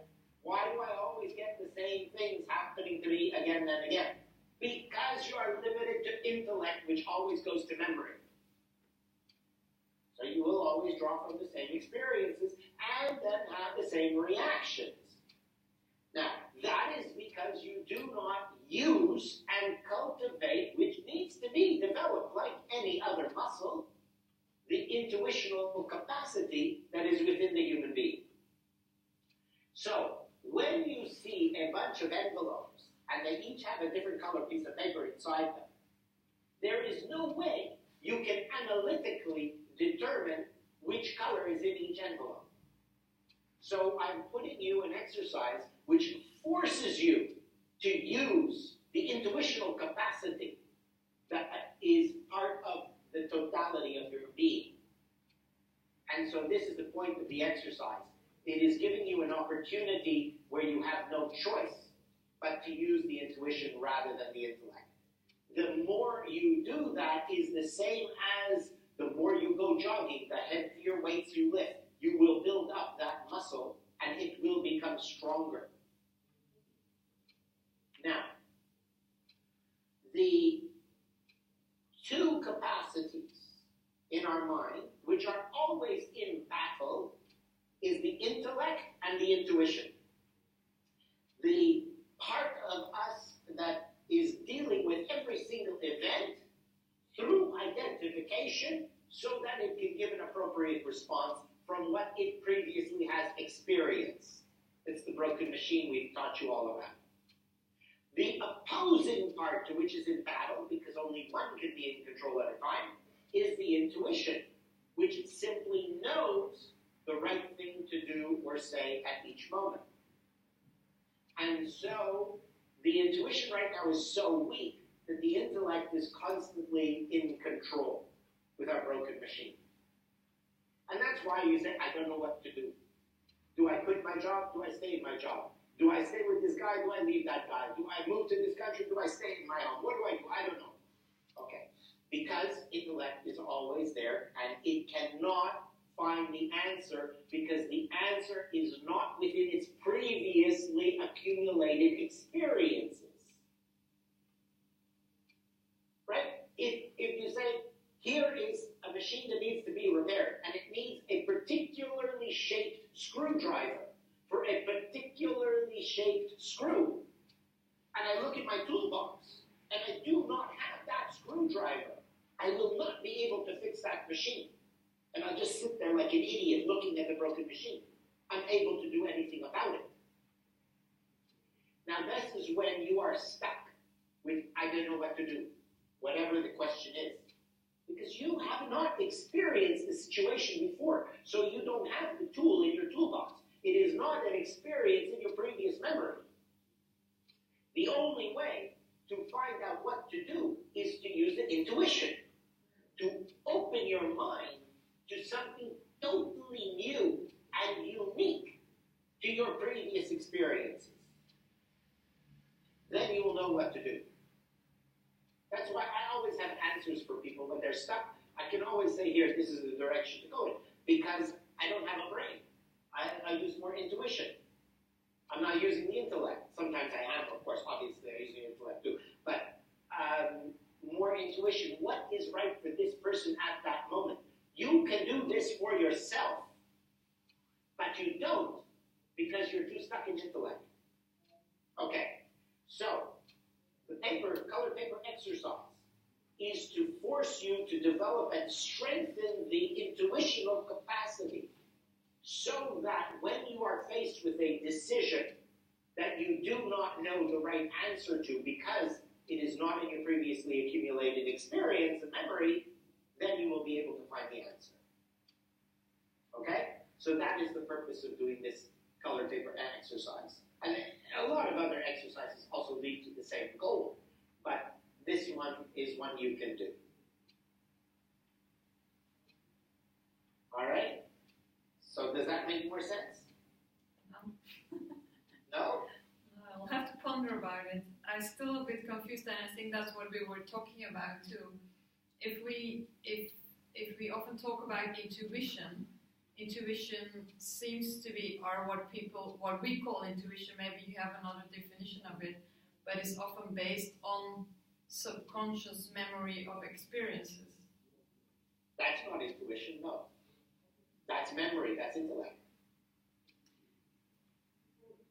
Why do I always get the same things happening to me again and again? Because you are limited to intellect, which always goes to memory. So you will always draw from the same experiences and then have the same reactions. Now, that is because you do not use and cultivate, which needs to be developed like any other muscle, the intuitional capacity that is within the human being. So, when you see a bunch of envelopes, and they each have a different color piece of paper inside them, there is no way you can analytically determine which color is in each envelope. So I'm putting you an exercise which forces you to use the intuitional capacity that is part of the totality of your being. And so this is the point of the exercise. It is giving you an opportunity where you have no choice but to use the intuition rather than the intellect. The more you do that is the same as the more you go jogging, the heavier weights you lift. You will build up that muscle and it will become stronger. Now, the two capacities in our mind, which are always in battle, is the intellect and the intuition. The part of us that is dealing with every single event through identification so that it can give an appropriate response from what it previously has experienced. It's the broken machine we've taught you all about. The opposing part to which is in battle, because only one can be in control at a time, is the intuition, which simply knows the right thing to do or say at each moment. And so the intuition right now is so weak that the intellect is constantly in control with our broken machine. And that's why you say, I don't know what to do. Do I quit my job? Do I stay in my job? Do I stay with this guy? Do I leave that guy? Do I move to this country? Do I stay in my home? What do I do? I don't know. Okay. Because intellect is always there and it cannot find the answer because the answer is not within its previously accumulated experiences. Right? If you say, here is a machine that needs to be repaired and it needs a particularly shaped screwdriver for a particularly shaped screw, and I look at my toolbox and I do not have that screwdriver, I will not be able to fix that machine. And I'll just sit there like an idiot looking at the broken machine, unable to do anything about it. Now this is when you are stuck with, I don't know what to do, whatever the question is. Because you have not experienced the situation before, so you don't have the tool in your toolbox. It is not an experience in your previous memory. The only way to find out what to do is to use the intuition, to open your mind to something totally new and unique to your previous experiences. Then you will know what to do. That's why I always have answers for people when they're stuck. I can always say, here, this is the direction to go in, because I don't have a brain. I use more intuition. I'm not using the intellect. Sometimes I am, of course, obviously I use the intellect too. But more intuition. What is right for this person at that moment? You can do this for yourself, but you don't because you're too stuck in intellect. Okay, so the color paper exercise is to force you to develop and strengthen the intuitional capacity so that when you are faced with a decision that you do not know the right answer to because it is not in your previously accumulated experience and memory, then you will be able to find the answer. Okay? So that is the purpose of doing this color paper exercise. And a lot of other exercises also lead to the same goal, but this one is one you can do. All right? So does that make more sense? No. No? I'll have to ponder about it. I'm still a bit confused, and I think that's what we were talking about too. If we often talk about intuition seems to be what we call intuition. Maybe you have another definition of it, but it's often based on subconscious memory of experiences. That's not intuition, no. That's memory, that's intellect.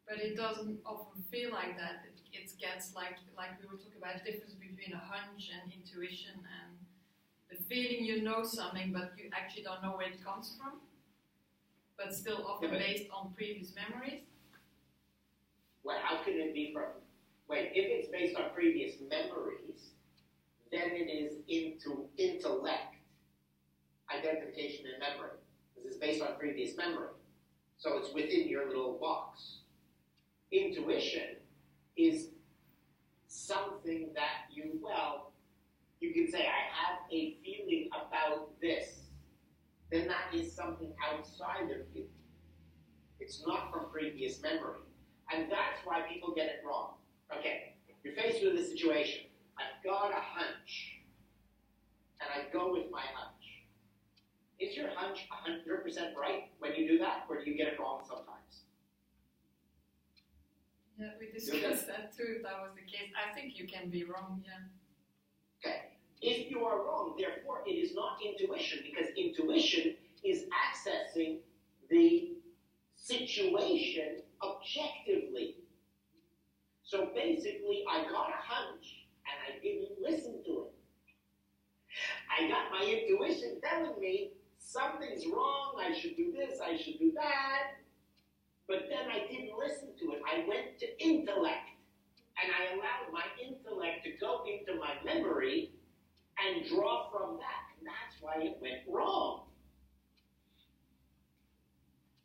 But it doesn't often feel like that. It gets like we were talking about the difference between a hunch and intuition and the feeling you know something but you actually don't know where it comes from, but still often based on previous memories. Well, how can it be from... Wait, if it's based on previous memories, then it is into intellect, identification and memory. This is based on previous memory. So it's within your little box. Intuition is something that you can say, I have a feeling about this. then that is something outside of you. It's not from previous memory. And that's why people get it wrong. Okay, you're faced with a situation. I've got a hunch, and I go with my hunch. Is your hunch 100% right when you do that, or do you get it wrong sometimes? Yeah, we discussed that too, if that was the case. I think you can be wrong, yeah. Okay. If you are wrong, therefore, it is not intuition, because intuition is accessing the situation objectively. So basically, I got a hunch, and I didn't listen to it. I got my intuition telling me something's wrong, I should do this, I should do that, but then I didn't listen to it. I went to intellect, and I allowed my intellect to go into my memory and draw from that, and that's why it went wrong.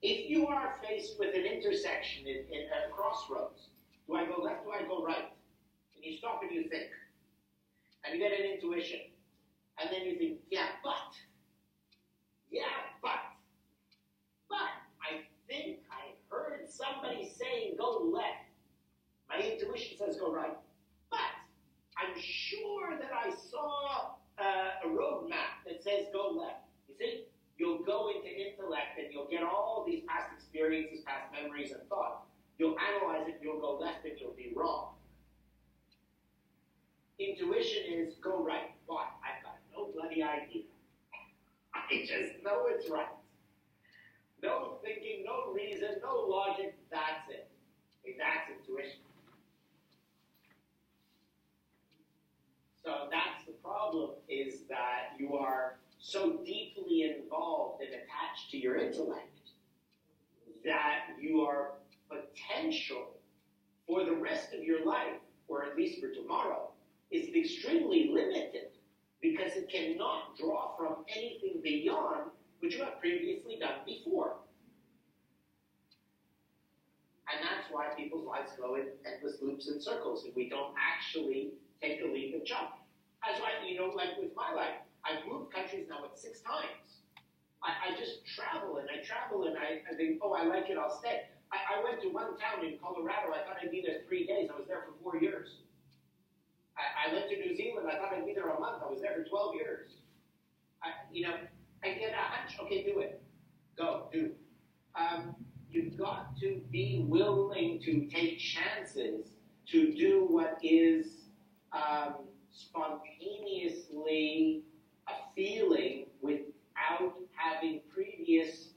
If you are faced with an intersection in a crossroads, do I go left, do I go right? And you stop and you think, and you get an intuition, and then you think, yeah, but, I think I heard somebody saying go left. My intuition says go right, but I'm sure that I saw a road map that says go left. You see, you'll go into intellect and you'll get all these past experiences, past memories and thoughts. You'll analyze it, you'll go left and you'll be wrong. Intuition is go right. Why? I've got no bloody idea. I just know it's right. No thinking, no reason, no logic, that's it. Okay, that's intuition. So that's the problem, is that you are so deeply involved and attached to your intellect that you are potential for the rest of your life, or at least for tomorrow, is extremely limited because it cannot draw from anything beyond what you have previously done before. And that's why people's lives go in endless loops and circles, and we don't actually take a leap and jump. That's why, like with my life, I've moved countries now 6 times. I just travel and I think, oh, I like it, I'll stay. I went to one town in Colorado, I thought I'd be there 3 days, I was there for 4 years. I went to New Zealand, I thought I'd be there a month, I was there for 12 years. I get a hunch, okay, do it. Go, do. You've got to be willing to take chances to do what is spontaneously a feeling without having previous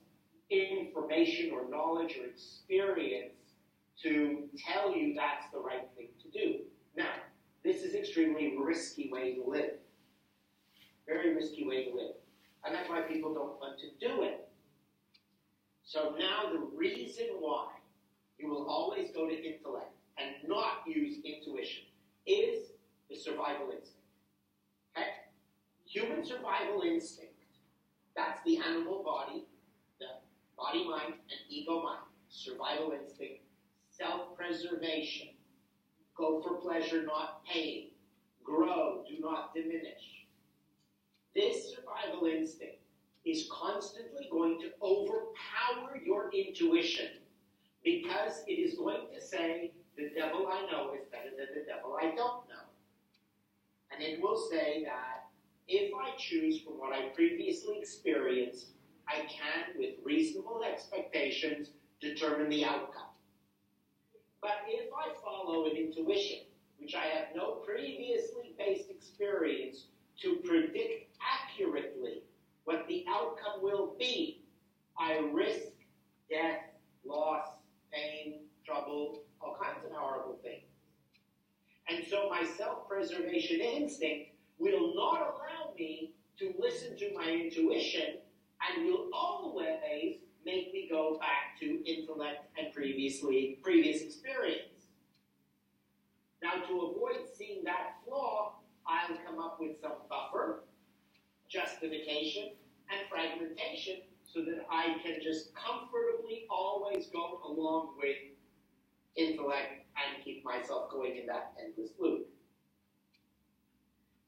information or knowledge or experience to tell you that's the right thing to do. Now, this is extremely risky way to live. Very risky way to live. And that's why people don't want to do it. So now the reason why you will always go to intellect and not use intuition is the survival instinct. Okay? Human survival instinct, that's the animal body, the body, mind, and ego mind. Survival instinct, self-preservation, go for pleasure, not pain, grow, do not diminish. This survival instinct is constantly going to overpower your intuition because it is going to say, the devil I know is better than the devil I don't know. And it will say that if I choose from what I previously experienced, I can, with reasonable expectations, determine the outcome. But if I follow an intuition, which I have no previously based experience to predict accurately what the outcome will be, I risk death, loss, pain, trouble, all kinds of horrible things. And so my self-preservation instinct will not allow me to listen to my intuition and will always make me go back to intellect and previous experience. Now, to avoid seeing that flaw, I'll come up with some buffer, justification, and fragmentation so that I can just comfortably always go along with intellect and keep myself going in that endless loop.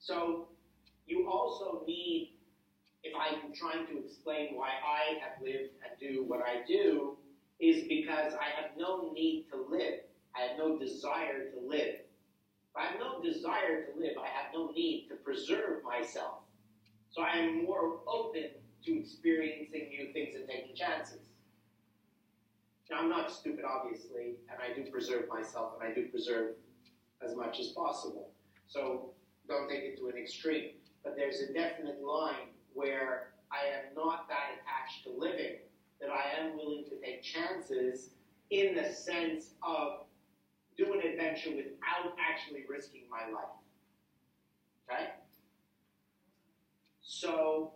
So you also need if I'm trying to explain why I have lived and do what I do, is because I have no need to live. I have no desire to live. If I have no desire to live, I have no need to preserve myself. So I am more open to experiencing new things and taking chances. Now, I'm not stupid, obviously, and I do preserve myself, and I do preserve as much as possible. So don't take it to an extreme. But there's a definite line where I am not that attached to living, that I am willing to take chances in the sense of do an adventure without actually risking my life. Okay? So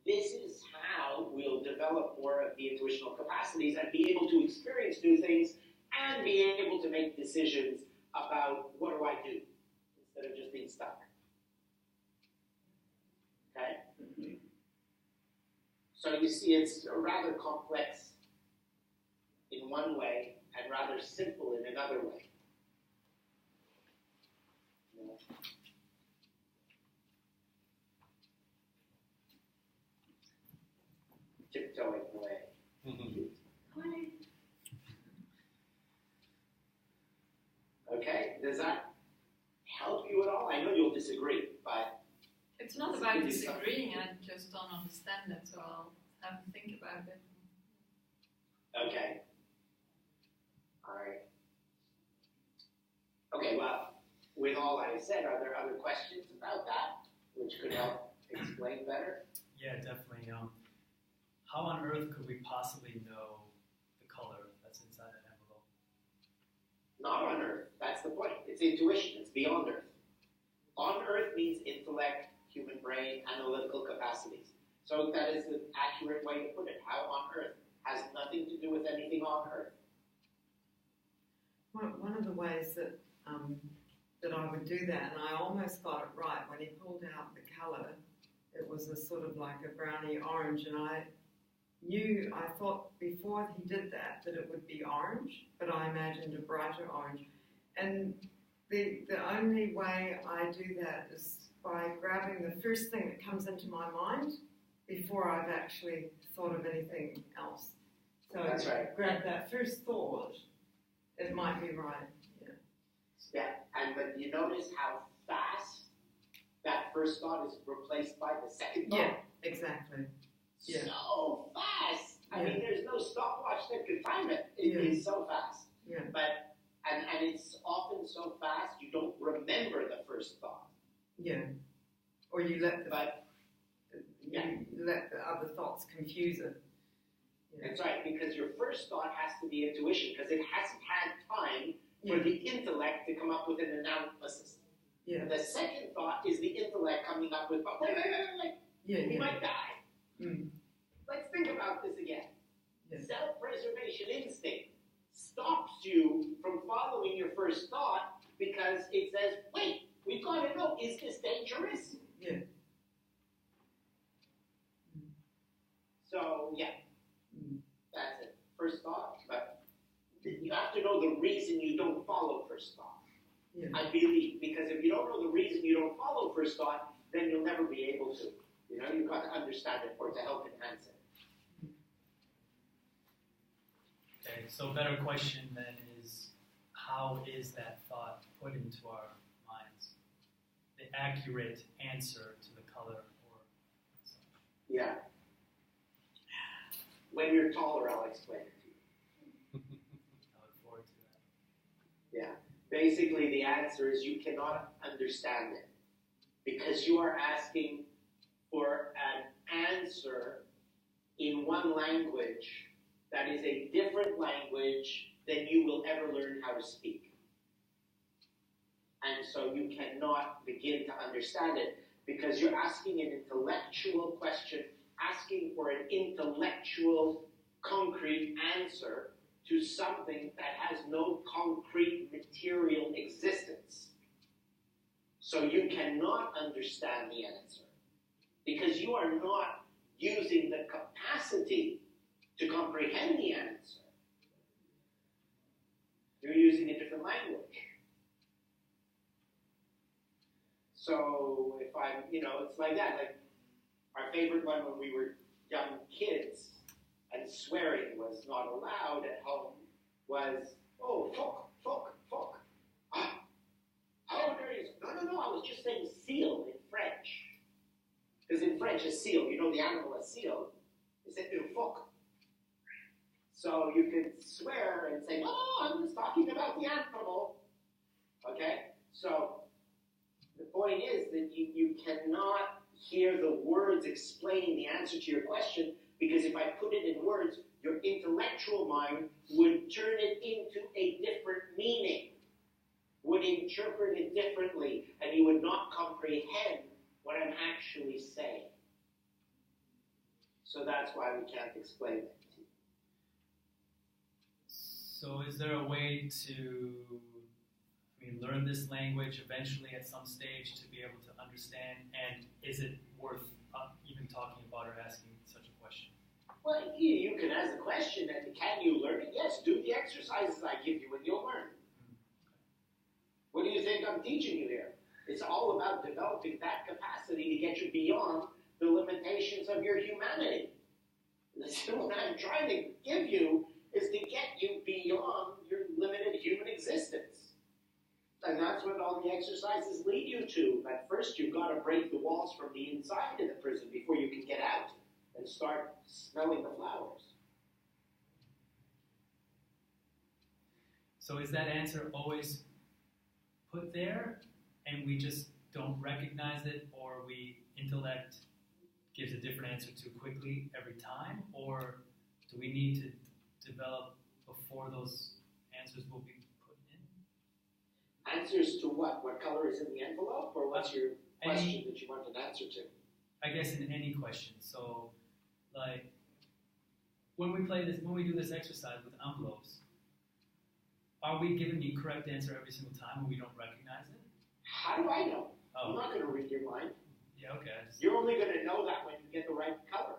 this is how we'll develop more of the intuitional capacities and be able to experience new things and be able to make decisions about what do I do instead of just being stuck. Okay? Mm-hmm. So you see, it's rather complex in one way and rather simple in another way. Yeah. Tiptoeing away. Mm-hmm. Okay, does that help you at all? I know you'll disagree, but it's not about disagreeing. I just don't understand it, so I'll have to think about it. Okay. All right. Okay, well, with all I said, are there other questions about that which could help explain better? Yeah, definitely. How on earth could we possibly know the color that's inside an envelope? Not on Earth. That's the point. It's intuition. It's beyond Earth. On Earth means intellect, human brain, analytical capacities. So that is the accurate way to put it. How on Earth has nothing to do with anything on Earth. One of the ways that I would do that, and I almost got it right when he pulled out the colour, it was a sort of like a browny orange, and I thought before he did that it would be orange, but I imagined a brighter orange. And the only way I do that is by grabbing the first thing that comes into my mind before I've actually thought of anything else. So that's right. Grab that first thought, it might be right. Yeah, but you notice how fast that first thought is replaced by the second thought? Yeah, exactly. Yeah. So fast. I mean, there's no stopwatch that could time it. It is so fast. Yeah. But and it's often so fast you don't remember the first thought. Yeah. Or you let the let the other thoughts confuse it. Yeah. That's right, because your first thought has to be intuition, because it hasn't had time for the intellect to come up with an analysis. Yeah. The second thought is the intellect coming up with, oh, wait. We might die. Mm. Let's think about this again. Yeah. Self-preservation instinct stops you from following your first thought because it says, wait, we've got to know, is this dangerous? Yeah. So, that's it. First thought, but you have to know the reason you don't follow first thought. Yeah. I believe, because if you don't know the reason you don't follow first thought, then you'll never be able to. You know, you've got to understand it or to help enhance it. Okay, so a better question then is, how is that thought put into our minds? The accurate answer to the color or something. Yeah. When you're taller, I'll explain it to you. I look forward to that. Yeah. Basically, the answer is you cannot understand it because you are asking for an answer in one language that is a different language than you will ever learn how to speak. And so you cannot begin to understand it because you're asking an intellectual question, asking for an intellectual, concrete answer to something that has no concrete material existence. So you cannot understand the answer because you are not using the capacity to comprehend the answer. You're using a different language. So if I'm, it's like that, like Our favorite one when we were young kids and swearing was not allowed at home was, oh, fuck, fuck, fuck. Ah, how dare you? No, I was just saying seal in French. Because in French, a seal, you know the animal, a seal, is said fuck. So you could swear and say, no, I'm just talking about the animal. Okay? So the point is that you cannot hear the words explaining the answer to your question, because if I put it in words, your intellectual mind would turn it into a different meaning, would interpret it differently, and you would not comprehend what I'm actually saying. So that's why we can't explain it. So is there a way to learn this language eventually at some stage to be able to understand, and is it worth even talking about or asking such a question? Well, you can ask the question, and can you learn it? Yes, do the exercises I give you and you'll learn. What do you think I'm teaching you here? It's all about developing that capacity to get you beyond the limitations of your humanity. So what I'm trying to give you is to get you beyond your limited human existence. And that's what all the exercises lead you to. But first you've got to break the walls from the inside of the prison before you can get out and start smelling the flowers. So is that answer always put there and we just don't recognize it, or intellect gives a different answer too quickly every time, or do we need to develop before those answers will be put in? Answers to what? What color is in the envelope, or what's your question that you want an answer to? I guess in any question. So, like, when we do this exercise with envelopes, are we given the correct answer every single time when we don't recognize it? How do I know? Oh. I'm not going to read your mind. Yeah, okay. You're only going to know that when you get the right color.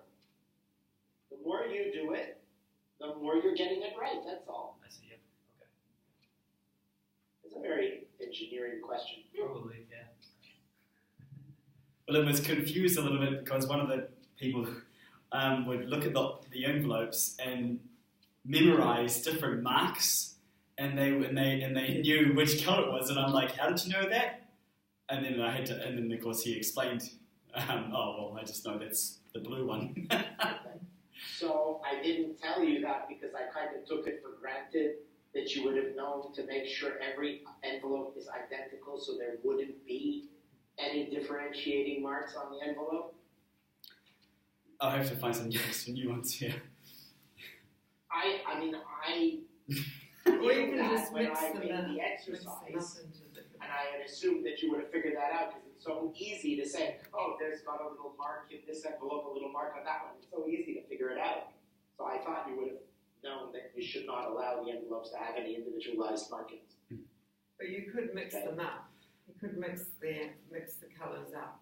The more you do it, the more you're getting it right, that's all. I see, yep. Okay. It's a very engineering question. Probably, yeah. Well, it was confused a little bit because one of the people would look at the envelopes and memorize different marks, and they knew which color it was, and I'm like, how did you know that? And then of course he explained, oh well, I just know that's the blue one. So I didn't tell you that because I kind of took it for granted that you would have known to make sure every envelope is identical, so there wouldn't be any differentiating marks on the envelope. I'll have to find some new ones here. I Or you can that just when mix I them made up. the exercise, and I had assumed that you would have figured that out because it's so easy to say, oh, there's got a little mark in this envelope, a little mark on that one. It's so easy to figure it out. So I thought you would have known that you should not allow the envelopes to have any individualized markings. But you could mix them up. You could mix the colours up.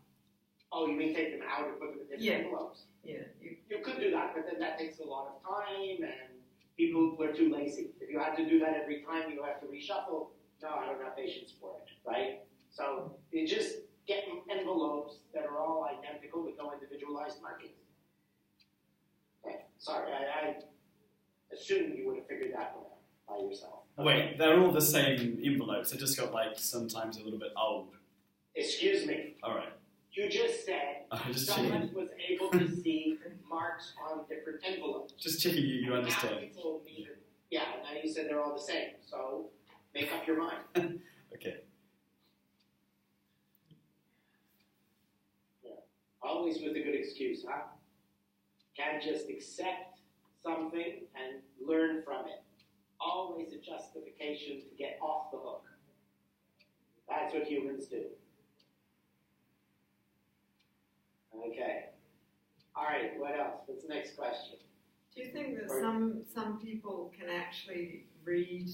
Oh, you mean take them out and put them in different envelopes? Yeah. You could do that, but then that takes a lot of time, and people are too lazy. If you have to do that every time, you have to reshuffle. No, I don't have patience for it, right? So you just get envelopes that are all identical with no individualized markings. Okay, sorry, I assumed you would have figured that one out by yourself. Wait, they're all the same envelopes. They just got sometimes a little bit old. Excuse me. All right. You just said someone was able to see marks on different envelopes. Just checking you understand. Now you told me that, now you said they're all the same. So make up your mind. Okay. Yeah. Always with a good excuse, huh? Can't just accept something and learn from it. Always a justification to get off the hook. That's what humans do. Okay. All right, what else? What's the next question? Do you think that some people can actually read,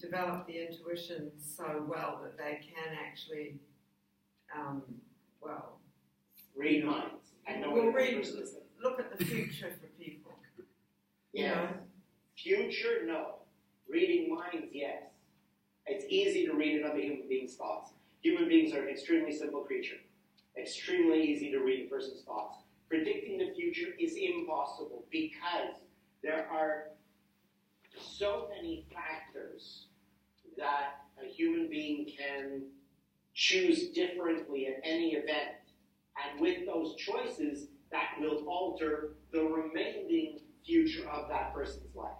develop the intuition so well that they can actually, read minds? I know look at the future for people. Yes. Future, no. Reading minds, yes. It's easy to read another human being's thoughts. Human beings are an extremely simple creature. Extremely easy to read a person's thoughts. Predicting the future is impossible because there are so many factors that a human being can choose differently at any event. And with those choices, that will alter the remaining future of that person's life.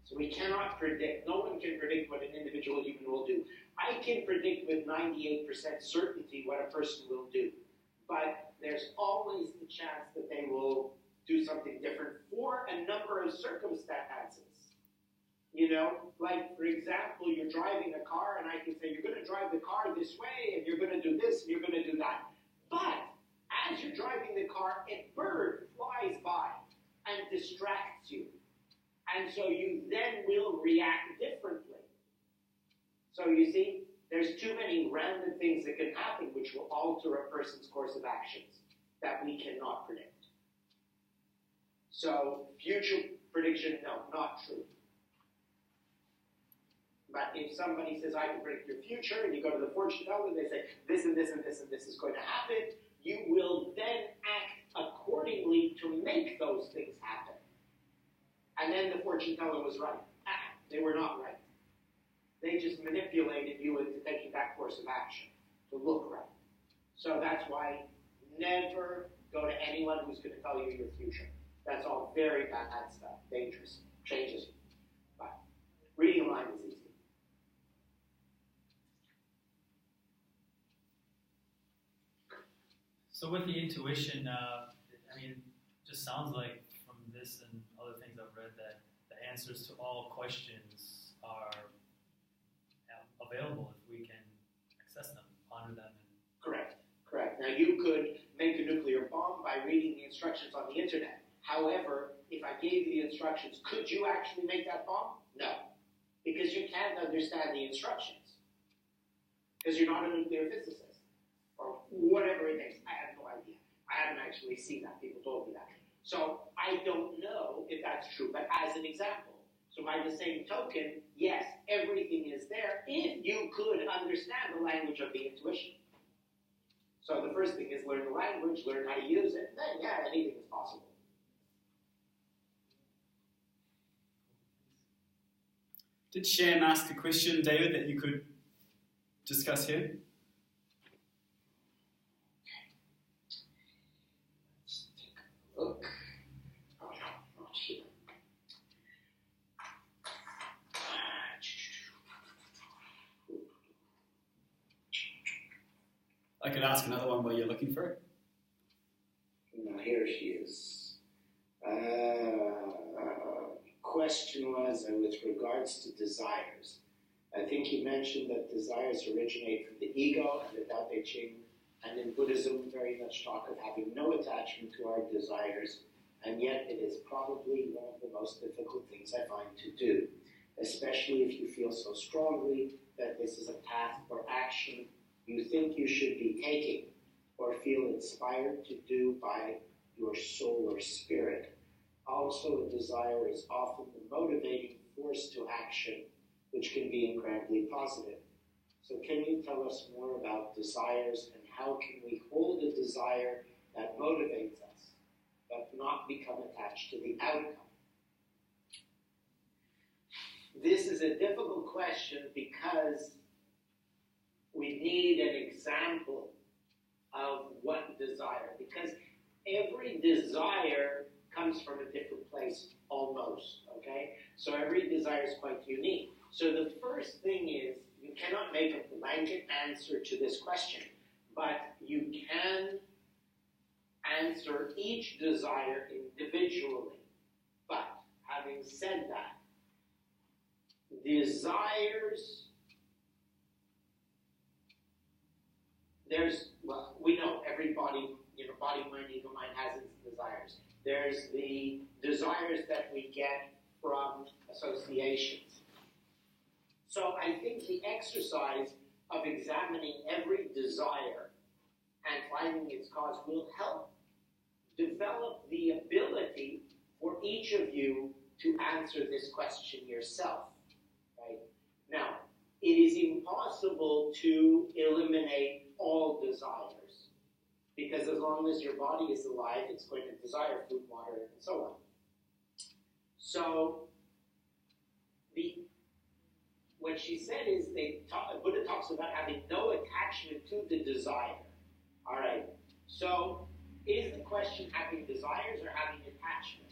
So we cannot predict. No one can predict what an individual human will do. I can predict with 98% certainty what a person will do. But there's always the chance that they will do something different for a number of circumstances. You know, like, for example, you're driving a car, and I can say, you're going to drive the car this way, and you're going to do this, and you're going to do that. But as you're driving the car, a bird flies by and distracts you. And so you then will react differently. So you see, there's too many random things that can happen which will alter a person's course of actions that we cannot predict. So future prediction, no, not true. But if somebody says, I can predict your future, and you go to the fortune teller and they say, this and this and this and this is going to happen, you will then act accordingly to make those things happen. And then the fortune teller was right. They were not right. They just manipulated you into taking that course of action to look right. So that's why never go to anyone who's going to tell you your future. That's all very bad stuff, dangerous, changes you. But reading a line is easy. So with the intuition, I mean, it just sounds like from this and other things I've read that the answers to all questions are available if we can access them, ponder them. Correct. Now you could make a nuclear bomb by reading the instructions on the internet. However, if I gave you the instructions, could you actually make that bomb? No. Because you can't understand the instructions. Because you're not a nuclear physicist. Or whatever it is. I have no idea. I haven't actually seen that. People told me that. So I don't know if that's true, but as an example. So by the same token, yes, everything is there if you could understand the language of the intuition. So the first thing is learn the language, learn how to use it, and then, yeah, anything is possible. Did Shem ask a question, David, that you could discuss here? Let's take a look. Oh, no, not here. I could ask another one while you're looking for it. Now, here she is. Question was with regards to desires. I think you mentioned that desires originate from the ego and the Tao Te Ching, and in Buddhism very much talk of having no attachment to our desires, and yet it is probably one of the most difficult things I find to do, especially if you feel so strongly that this is a path or action you think you should be taking or feel inspired to do by your soul or spirit. Also, a desire is often the motivating force to action, which can be incredibly positive. So can you tell us more about desires and how can we hold a desire that motivates us, but not become attached to the outcome? This is a difficult question because we need an example of what desire, because every desire comes from a different place almost, okay? So every desire is quite unique. So the first thing is, you cannot make a blanket answer to this question, but you can answer each desire individually. But having said that, desires, we know every body, body, mind, ego, mind has its desires. There's the desires that we get from associations. So I think the exercise of examining every desire and finding its cause will help develop the ability for each of you to answer this question yourself. Right? Now, it is impossible to eliminate all desires. Because as long as your body is alive, it's going to desire food, water, and so on. So, what she said is, Buddha talks about having no attachment to the desire. All right. So, is the question having desires or having attachment?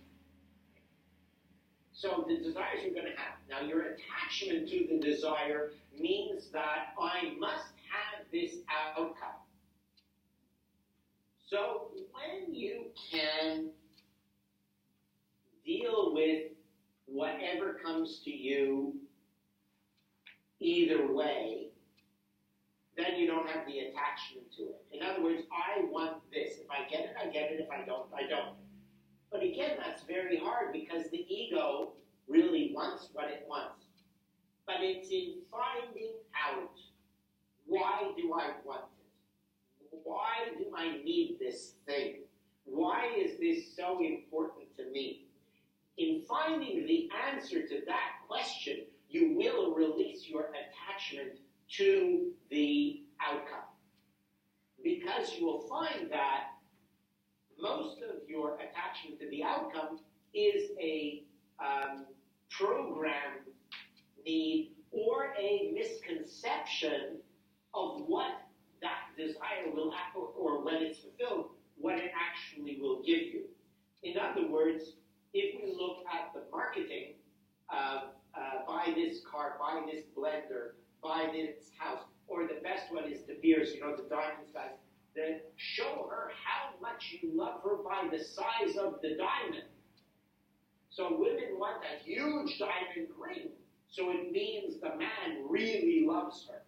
So, the desires you're going to have. Now, your attachment to the desire means that I must have this outcome. So, when you can deal with whatever comes to you either way, then you don't have the attachment to it. In other words, I want this. If I get it, I get it. If I don't, I don't. But again, that's very hard because the ego really wants what it wants. But it's in finding out, why do I want it? Why do I need this thing? Why is this so important to me? In finding the answer to that question, you will release your attachment to the outcome. Because you will find that most of your attachment to the outcome is a programmed need or a misconception of what that desire will, or when it's fulfilled, what it actually will give you. In other words, if we look at the marketing of buy this car, buy this blender, buy this house, or the best one is De Beers, the diamonds guys, that show her how much you love her by the size of the diamond. So women want a huge diamond ring, so it means the man really loves her.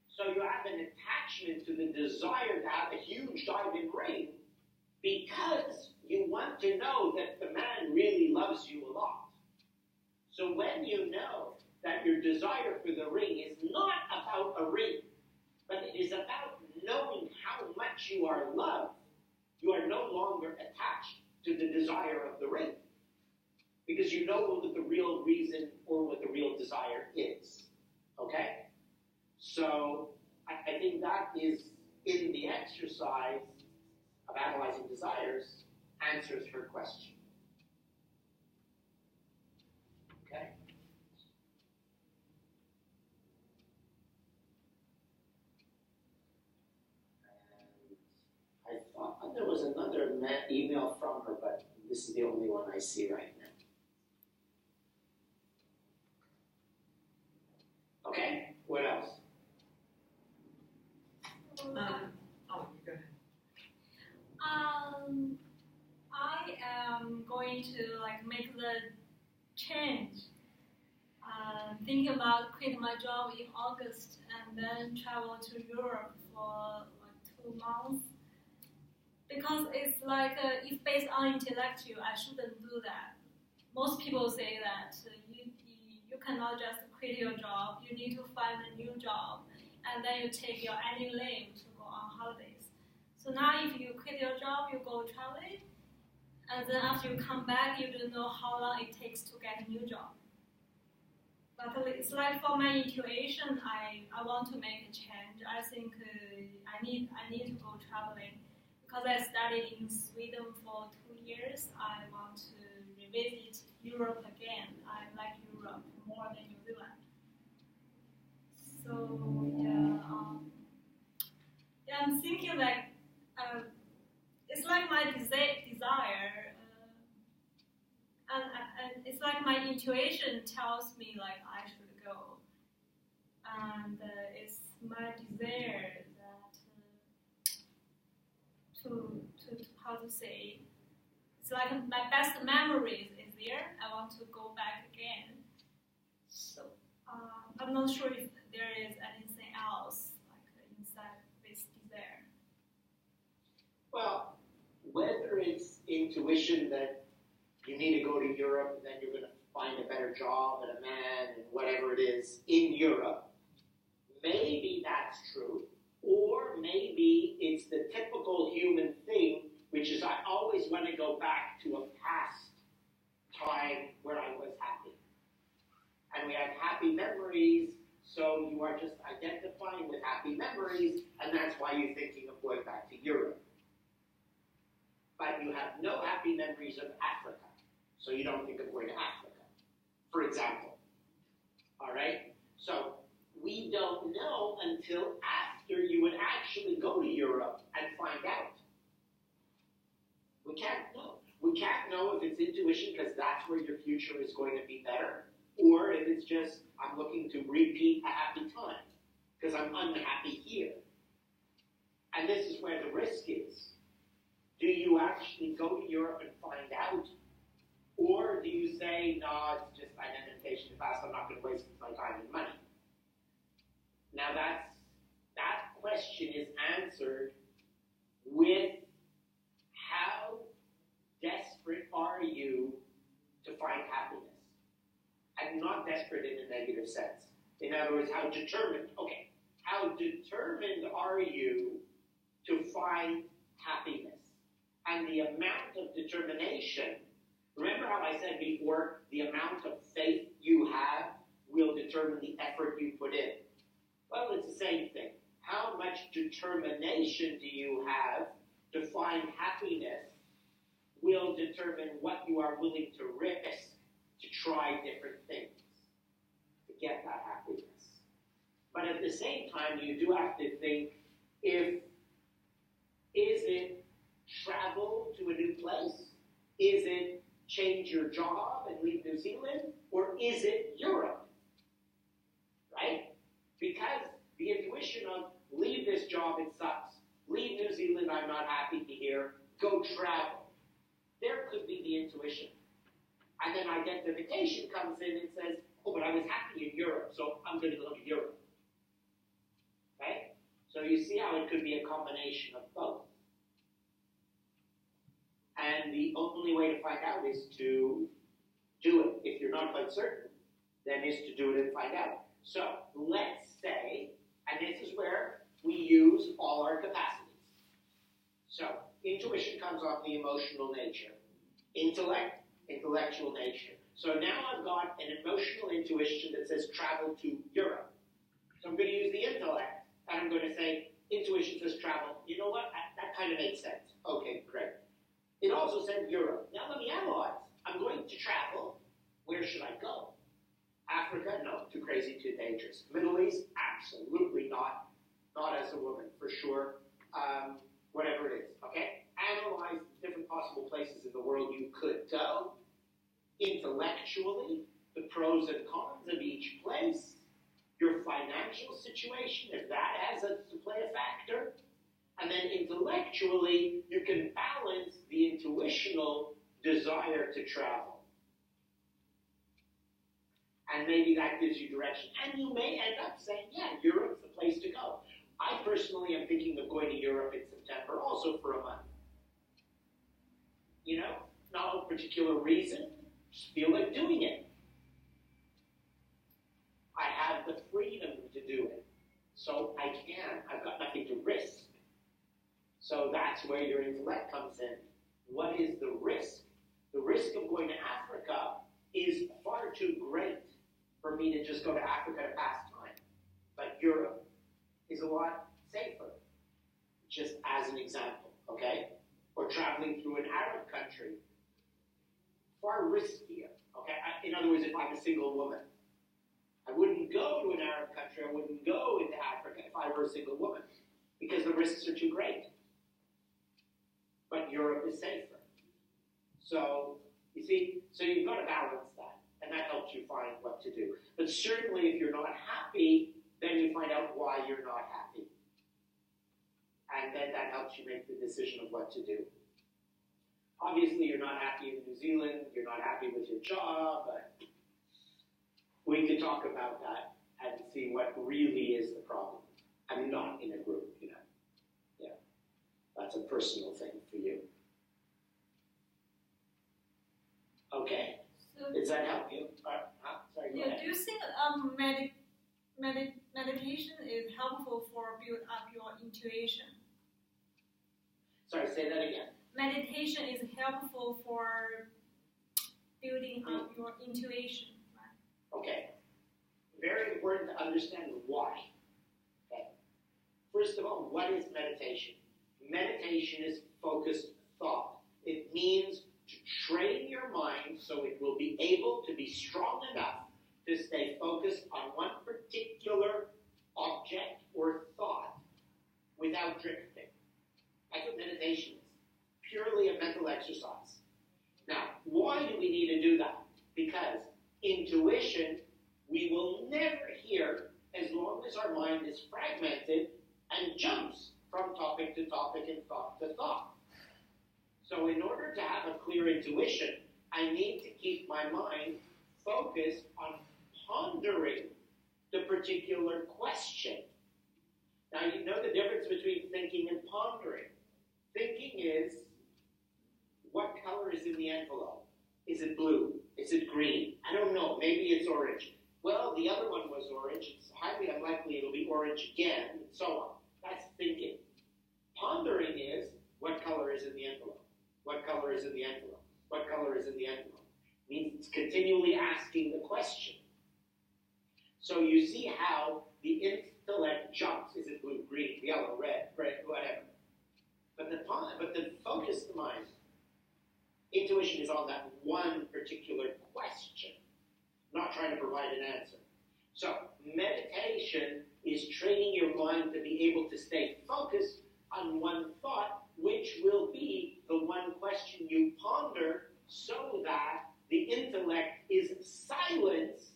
So you have an attachment to the desire to have a huge diamond ring because you want to know that the man really loves you a lot. So when you know that your desire for the ring is not about a ring, but it is about knowing how much you are loved, you are no longer attached to the desire of the ring. Because you know what the real reason or what the real desire is. Okay? So I think that is, in the exercise of analyzing desires, answers her question. Okay? And I thought there was another email from her, but this is the only one I see right now. Okay, what else? You go ahead. I am going to make the change. Thinking about quitting my job in August and then travel to Europe for 2 months. Because it's if based on intellectual, I shouldn't do that. Most people say that you cannot just quit your job. You need to find a new job, and then you take your annual leave to go on holidays. So now if you quit your job, you go traveling, and then after you come back, you don't know how long it takes to get a new job. But it's for my intuition, I want to make a change. I think I need to go traveling. Because I studied in Sweden for 2 years, I want to revisit Europe again. I like Europe more than New Zealand. So I'm thinking it's like my desire, and it's like my intuition tells me I should go, and it's my desire that to how to say, it's like my best memories is there. I want to go back again. So I'm not sure if there is anything else inside this desire. Well, whether it's intuition that you need to go to Europe and then you're going to find a better job and a man and whatever it is in Europe, maybe that's true. Or maybe it's the typical human thing, which is I always want to go back to a past time where I was happy. And we have happy memories, So you are just identifying with happy memories, and that's why you're thinking of going back to Europe. But you have no happy memories of Africa, so you don't think of going to Africa, for example. All right? So we don't know until after you would actually go to Europe and find out. We can't know. We can't know if it's intuition because that's where your future is going to be better, or if it's just, I'm looking to repeat a happy time because I'm unhappy here. And this is where the risk is. Do you actually go to Europe and find out? Or do you say, no, it's just identification of the past, I'm not going to waste my time and money? Now that question is answered with how desperate are you to find happiness? And not desperate in a negative sense. In other words, how determined are you to find happiness? And the amount of determination, remember how I said before, the amount of faith you have will determine the effort you put in. Well, it's the same thing. How much determination do you have to find happiness will determine what you are willing to risk to try different things to get that happiness. But at the same time, you do have to think, is it travel to a new place? Is it change your job and leave New Zealand? Or is it Europe? Right? Because the intuition of leave this job, it sucks. Leave New Zealand, I'm not happy here. Go travel. There could be the intuition. And then identification comes in and says, oh, but I was happy in Europe, so I'm going to go to Europe. Okay? So you see how it could be a combination of both. And the only way to find out is to do it. If you're not quite certain, then is to do it and find out. So let's say, and this is where we use all our capacities. So intuition comes off the emotional nature. Intellect, intellectual nature. So now I've got an emotional intuition that says travel to Europe. So I'm going to use the intellect, and I'm going to say, intuition says travel. You know what? That kind of makes sense. Okay, great. It also said Europe. Now let me analyze. I'm going to travel. Where should I go? Africa? No, too crazy, too dangerous. Middle East? Absolutely not. Not as a woman, for sure. Whatever it is, okay? Analyze the different possible places in the world you could go. Intellectually, the pros and cons of each place. Your financial situation, if that has to play a factor. And then intellectually, you can balance the intuitional desire to travel. And maybe that gives you direction. And you may end up saying, yeah, Europe's the place to go. I personally am thinking of going to Europe in September, also for a month. You know, not a particular reason, just feel like doing it. I have the freedom to do it. So I can. I've got nothing to risk. So that's where your intellect comes in. What is the risk? The risk of going to Africa is far too great for me to just go to Africa to pass time. But Europe is a lot safer, just as an example, okay? Or traveling through an Arab country, far riskier, okay? In other words, if I'm a single woman, I wouldn't go to an Arab country, I wouldn't go into Africa if I were a single woman, because the risks are too great. But Europe is safer. So, you see, so you've got to balance that, and that helps you find what to do. But certainly if you're not happy, then you find out why you're not happy. And then that helps you make the decision of what to do. Obviously, you're not happy in New Zealand, you're not happy with your job, but we could talk about that and see what really is the problem. I mean, not in a group, you know. Yeah. That's a personal thing for you. Okay? So, Does that help you? Sorry, go ahead. do you think meditation is helpful for build up your intuition? Sorry, say that again. Meditation is helpful for building up your intuition, right? Okay. very important to understand why. Okay. First of all, what is meditation? Meditation is focused thought. It means to train your mind so it will be able to be strong enough to stay focused on one particular object or thought without drifting. That's what meditation is. Purely a mental exercise. Now, why do we need to do that? Because intuition, we will never hear as long as our mind is fragmented and jumps from topic to topic and thought to thought. So in order to have a clear intuition, I need to keep my mind focused on pondering the particular question. Now you know the difference between thinking and pondering. Thinking is, what color is in the envelope? Is it blue? Is it green? I don't know. Maybe it's orange. Well, the other one was orange. It's highly unlikely it'll be orange again, and so on. That's thinking. Pondering is, what color is in the envelope? What color is in the envelope? What color is in the envelope? It means it's continually asking the question. So you see how the intellect jumps. Is it blue, green, yellow, red, whatever. But the focused mind, intuition is on that one particular question, not trying to provide an answer. So meditation is training your mind to be able to stay focused on one thought, which will be the one question you ponder, so that the intellect is silenced,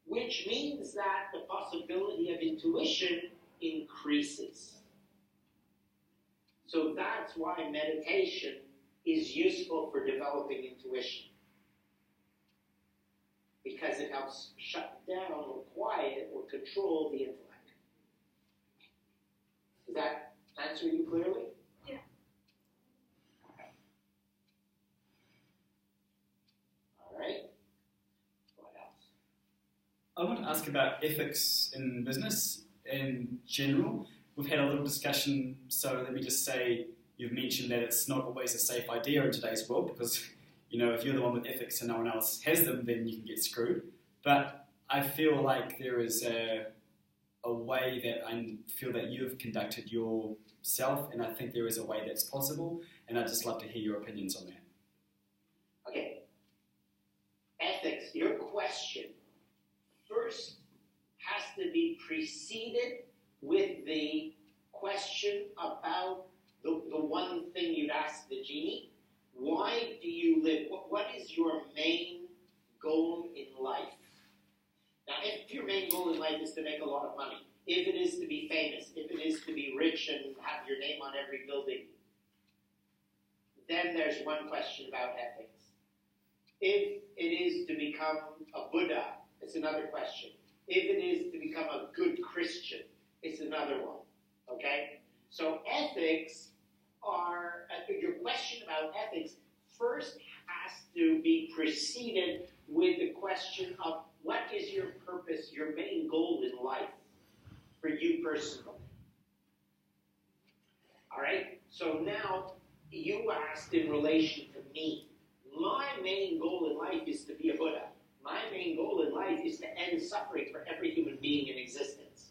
which means that the possibility of intuition increases. So that's why meditation is useful for developing intuition, because it helps shut down or quiet or control the intellect. Does that answer you clearly? Yeah. All right. What else? I want to ask about ethics in business in general. We've had a little discussion, so let me just say, you've mentioned that it's not always a safe idea in today's world because, you know, if you're the one with ethics and no one else has them, then you can get screwed. But I feel like there is a way that I feel that you've conducted yourself, and I think there is a way that's possible, and I'd just love to hear your opinions on that. Okay. Ethics, your question, first has to be preceded with the question about the one thing you'd ask the genie. Why do you live? What is your main goal in life? Now, if your main goal in life is to make a lot of money, if it is to be famous, if it is to be rich and have your name on every building, then there's one question about ethics. If it is to become a Buddha, it's another question. If it is to become a good Christian, it's another one. Okay? So ethics are, your question about ethics first has to be preceded with the question of what is your purpose, your main goal in life for you personally. All right? So now you asked in relation to me. My main goal in life is to be a Buddha. My main goal in life is to end suffering for every human being in existence.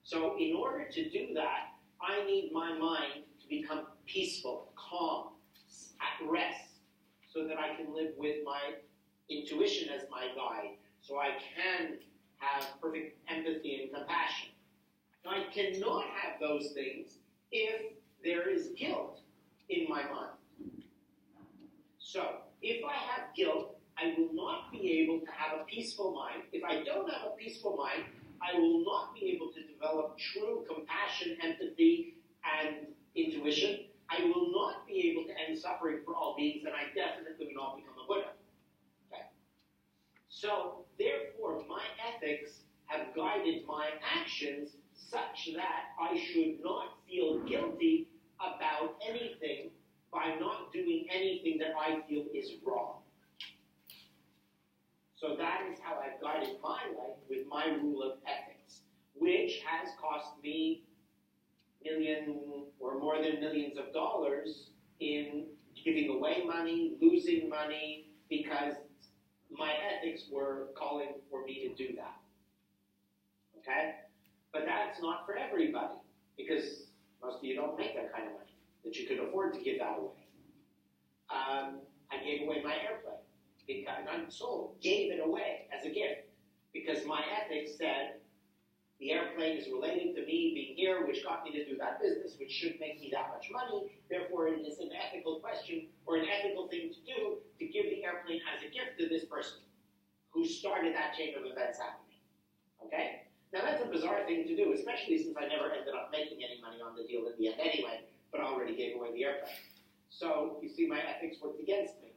So in order to do that, I need my mind to become peaceful, calm, at rest, so that I can live with my intuition as my guide, so I can have perfect empathy and compassion. Now, I cannot have those things if there is guilt in my mind. So, if I have guilt, I will not be able to have a peaceful mind. If I don't have a peaceful mind, I will not be able to develop true compassion, empathy, and intuition. I will not be able to end suffering for all beings, and I definitely will not become a Buddha. Okay? So, therefore, my ethics have guided my actions such that I should not feel guilty about anything by not doing anything that I feel is wrong. So that is how I've guided my life with my rule of ethics, which has cost me more than millions of dollars in giving away money, losing money, because my ethics were calling for me to do that. Okay? But that's not for everybody, because most of you don't make that kind of money that you could afford to give that away. I gave away my airplane because gave it away as a gift because my ethics said the airplane is related to me being here, which got me to do that business, which should make me that much money. Therefore, it is an ethical question or an ethical thing to do to give the airplane as a gift to this person who started that chain of events happening. Okay? Now, that's a bizarre thing to do, especially since I never ended up making any money on the deal at the end anyway, but I already gave away the airplane. So, you see, my ethics worked against me.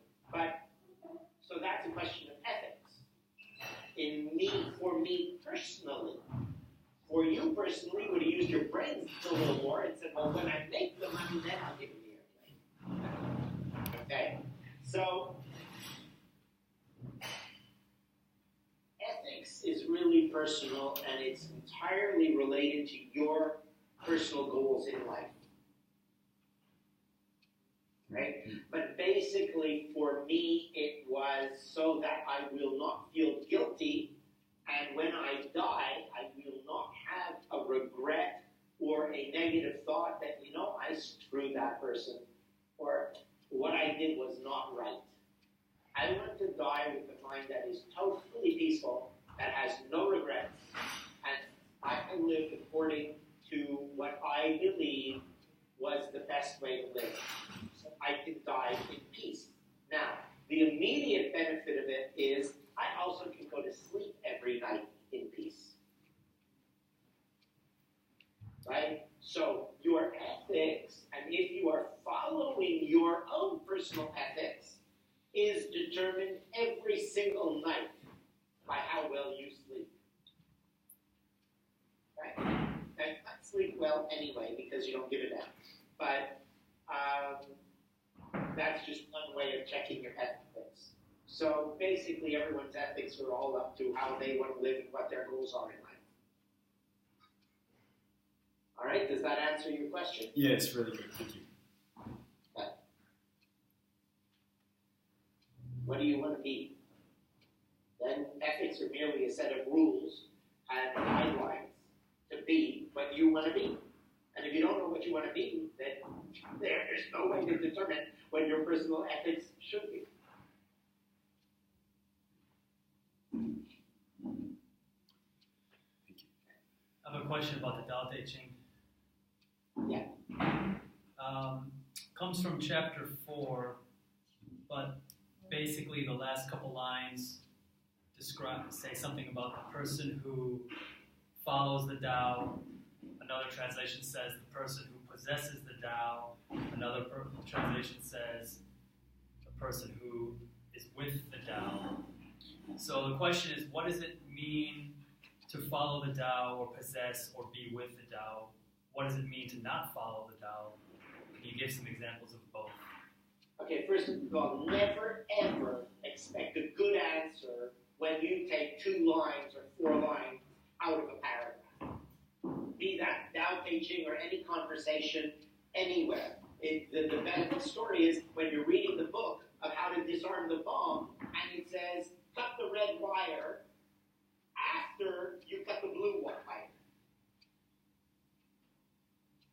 So that's a question of ethics. For me personally. For you personally, would have used your brains a little more and said, well, when I make the money, then I'll give you the airplane. Okay? So, ethics is really personal, and it's entirely related to your personal goals in life. Right? But basically, for me, it was so that I will not feel guilty, and when I die, I will not have a regret or a negative thought that, I screwed that person, or what I did was not right. I want to die with a mind that is totally peaceful, that has no regrets, and I can live according to what I believe was the best way to live. So I can die in peace. Now, the immediate benefit of it is I also can go to sleep every night in peace. Right? So your ethics, and if you are following your own personal ethics, is determined every single night by how well you sleep. Right? And not sleep well anyway because you don't give a damn. But that's just one way of checking your ethics. So basically everyone's ethics are all up to how they want to live and what their goals are in life. All right, does that answer your question? Yeah, it's really good. Thank you. What do you want to be? Then ethics are merely a set of rules and guidelines to be what you want to be. And if you don't know what you want to be, then there's no way to determine what your personal ethics should be. I have a question about the Tao Te Ching. Yeah. Comes from chapter 4, but basically the last couple lines say something about the person who follows the Tao. Another translation says the person who possesses the Tao. Another translation says the person who is with the Tao. So the question is, what does it mean to follow the Tao or possess or be with the Tao? What does it mean to not follow the Tao? Can you give some examples of both? Okay, first of all, never ever expect a good answer when you take 2 lines or 4 lines out of a paragraph. Be that Tao Te Ching or any conversation anywhere. The story is when you're reading the book of how to disarm the bomb, and it says, cut the red wire after you cut the blue wire.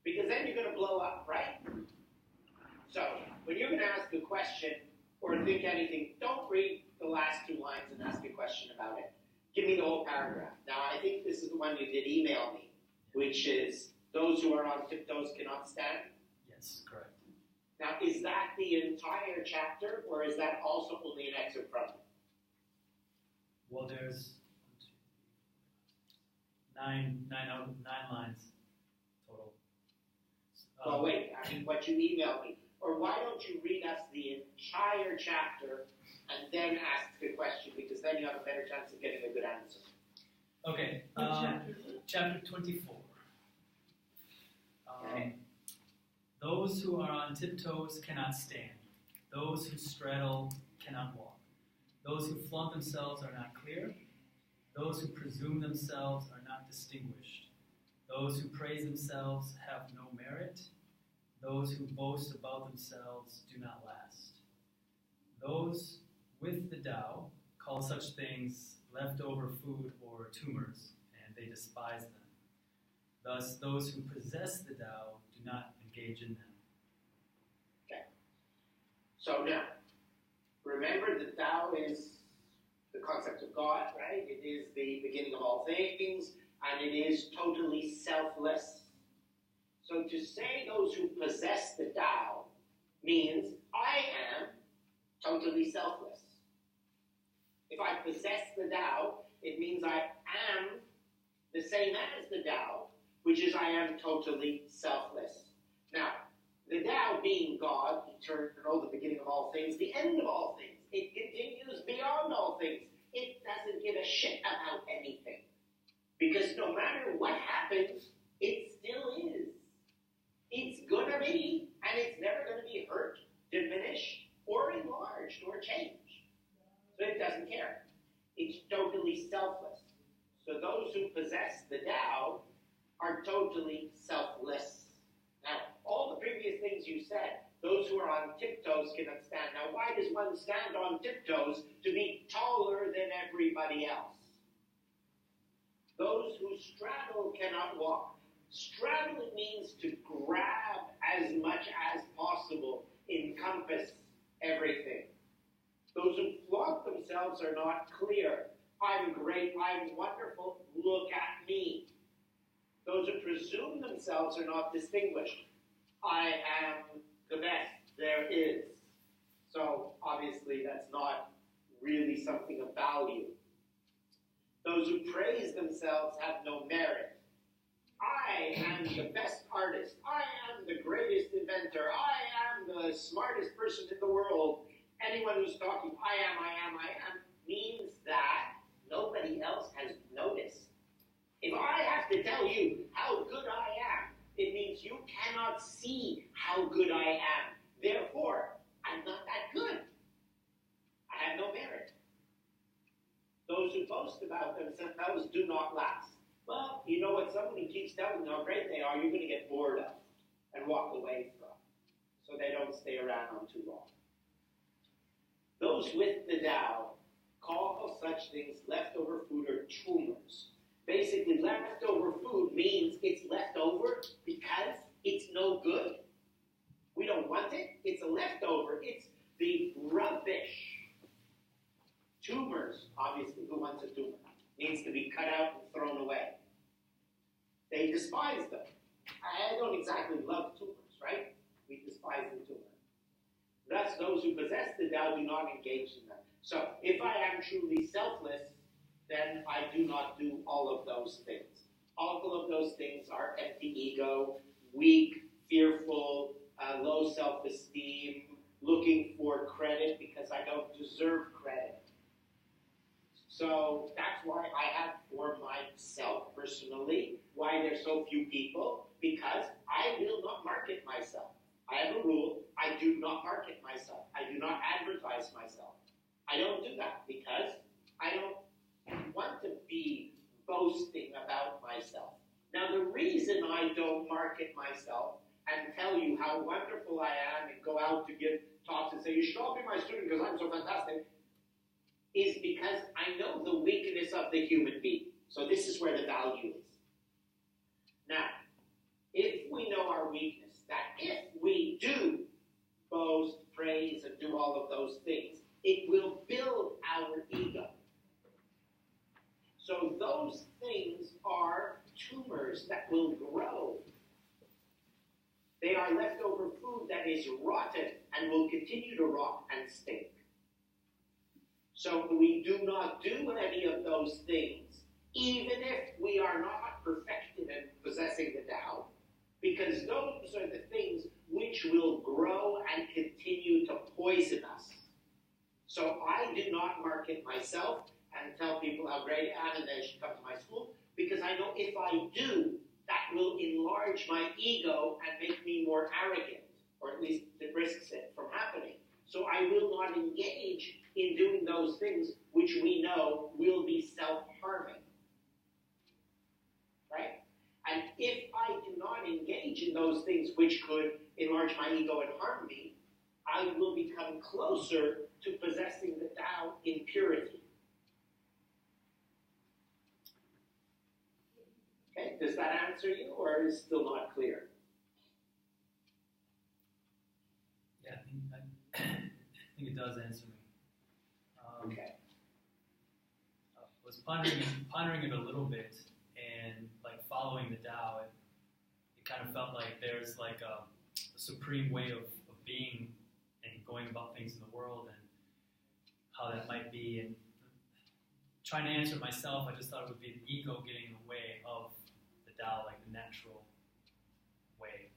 Because then you're going to blow up, right? So, when you're going to ask a question or think anything, don't read the last 2 lines and ask a question about it. Give me the whole paragraph. Now, I think this is the one you did email me, which is, those who are on tiptoes cannot stand. Yes, correct. Now, is that the entire chapter, or is that also only an excerpt from it? Well, there's 9 lines total. Well, wait, I mean, what you emailed me. Or why don't you read us the entire chapter and then ask the question, because then you have a better chance of getting a good answer. Okay, chapter 24. Okay. Those who are on tiptoes cannot stand. Those who straddle cannot walk. Those who flaunt themselves are not clear. Those who presume themselves are not distinguished. Those who praise themselves have no merit. Those who boast about themselves do not last. Those with the Tao call such things leftover food or tumors, and they despise them. Thus, those who possess the Tao do not engage in them. Okay. So now, remember the Tao is the concept of God, right? It is the beginning of all things, and it is totally selfless. So to say those who possess the Tao means I am totally selfless. If I possess the Tao, it means I am the same as the Tao, which is I am totally selfless. Now, the Tao being God, eternal, the beginning of all things, the end of all things, it continues beyond all things. It doesn't give a shit about anything. Because no matter what happens, it still is. It's going to be, and it's never going to be hurt, diminished, or enlarged, or changed. So it doesn't care. It's totally selfless. So those who possess the Tao are totally selfless. Now, all the previous things you said, those who are on tiptoes can understand. Now, why does one stand on tiptoes? To be taller than everybody else. Those who straddle cannot walk. Straddling means to grab as much as possible, encompass everything. Those who flaunt themselves are not clear. I'm great, I'm wonderful, look at me. Those who presume themselves are not distinguished. I am the best there is. So obviously that's not really something of value. Those who praise themselves have no merit. I am the best artist. I am the greatest inventor. I am the smartest person in the world. Anyone who's talking, I am, means that nobody else has noticed. If I have to tell you how good I am, it means you cannot see how good I am. Therefore, I'm not that good. I have no merit. Those who boast about themselves do not last. Well, you know what? Someone who keeps telling you how great they are, you're going to get bored of and walk away from. So they don't stay around on too long. Those with the Tao call such things leftover food or tumors. Basically, leftover food means it's left over because it's no good. We don't want it. It's a leftover. It's the rubbish. Tumors, obviously, who wants a tumor? Needs to be cut out and thrown away. They despise them. I don't exactly love tumors, right? We despise the tumor. Thus, those who possess the Tao do not engage in them. So, if I am truly selfless, then I do not do all of those things. All of those things are empty ego, weak, fearful, low self-esteem, looking for credit because I don't deserve credit. So that's why I have for myself personally, why there's so few people, because I will not market myself. I have a rule, I do not market myself. I do not advertise myself. I don't do that because I don't want to be boasting about myself. Now the reason I don't market myself and tell you how wonderful I am and go out to give talks and say, you should all be my student because I'm so fantastic, is because I know the weakness of the human being. So this is where the value is. Now, if we know our weakness, that if we do boast, praise, and do all of those things, it will build our ego. So those things are tumors that will grow. They are leftover food that is rotten and will continue to rot and stink. So we do not do any of those things, even if we are not perfected in possessing the Tao, because those are the things which will grow and continue to poison us. So I do not market myself and tell people how great I am and they should come to my school, because I know if I do, that will enlarge my ego and make me more arrogant, or at least it risks it from happening. So I will not engage in doing those things which we know will be self-harming. Right? And if I do not engage in those things which could enlarge my ego and harm me, I will become closer to possessing the Tao in purity. does that answer you, or is it still not clear? Yeah, I think it does answer me. Okay. I was pondering it a little bit, and like following the Tao, it kind of felt like there's like a supreme way of being and going about things in the world, and how that might be. And trying to answer it myself, I just thought it would be the ego getting in the way of the Tao, like the natural way.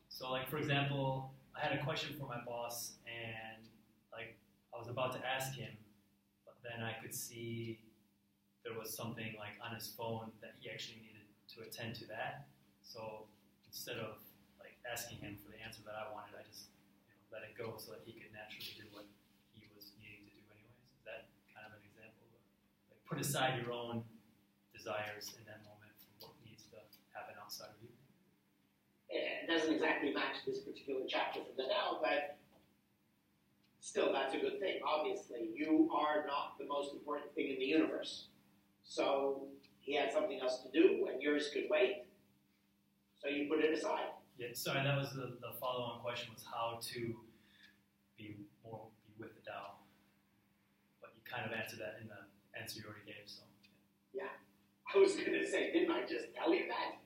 So, like for example, I had a question for my boss, and like I was about to ask him, but then I could see there was something like on his phone that he actually needed to attend to that. So instead of like asking him for the answer that I wanted, I just let it go so that he could naturally do what he was needing to do anyways. Is that kind of an example of like put aside your own desires in that moment for what needs to happen outside of you? It doesn't exactly match this particular chapter from the Tao, but still, that's a good thing. Obviously, you are not the most important thing in the universe. So he had something else to do, and yours could wait. So you put it aside. Yeah, sorry, that was the follow-on question was how to be with the Tao. But you kind of answered that in the answer you already gave, so. Yeah. I was going to say, didn't I just tell you that?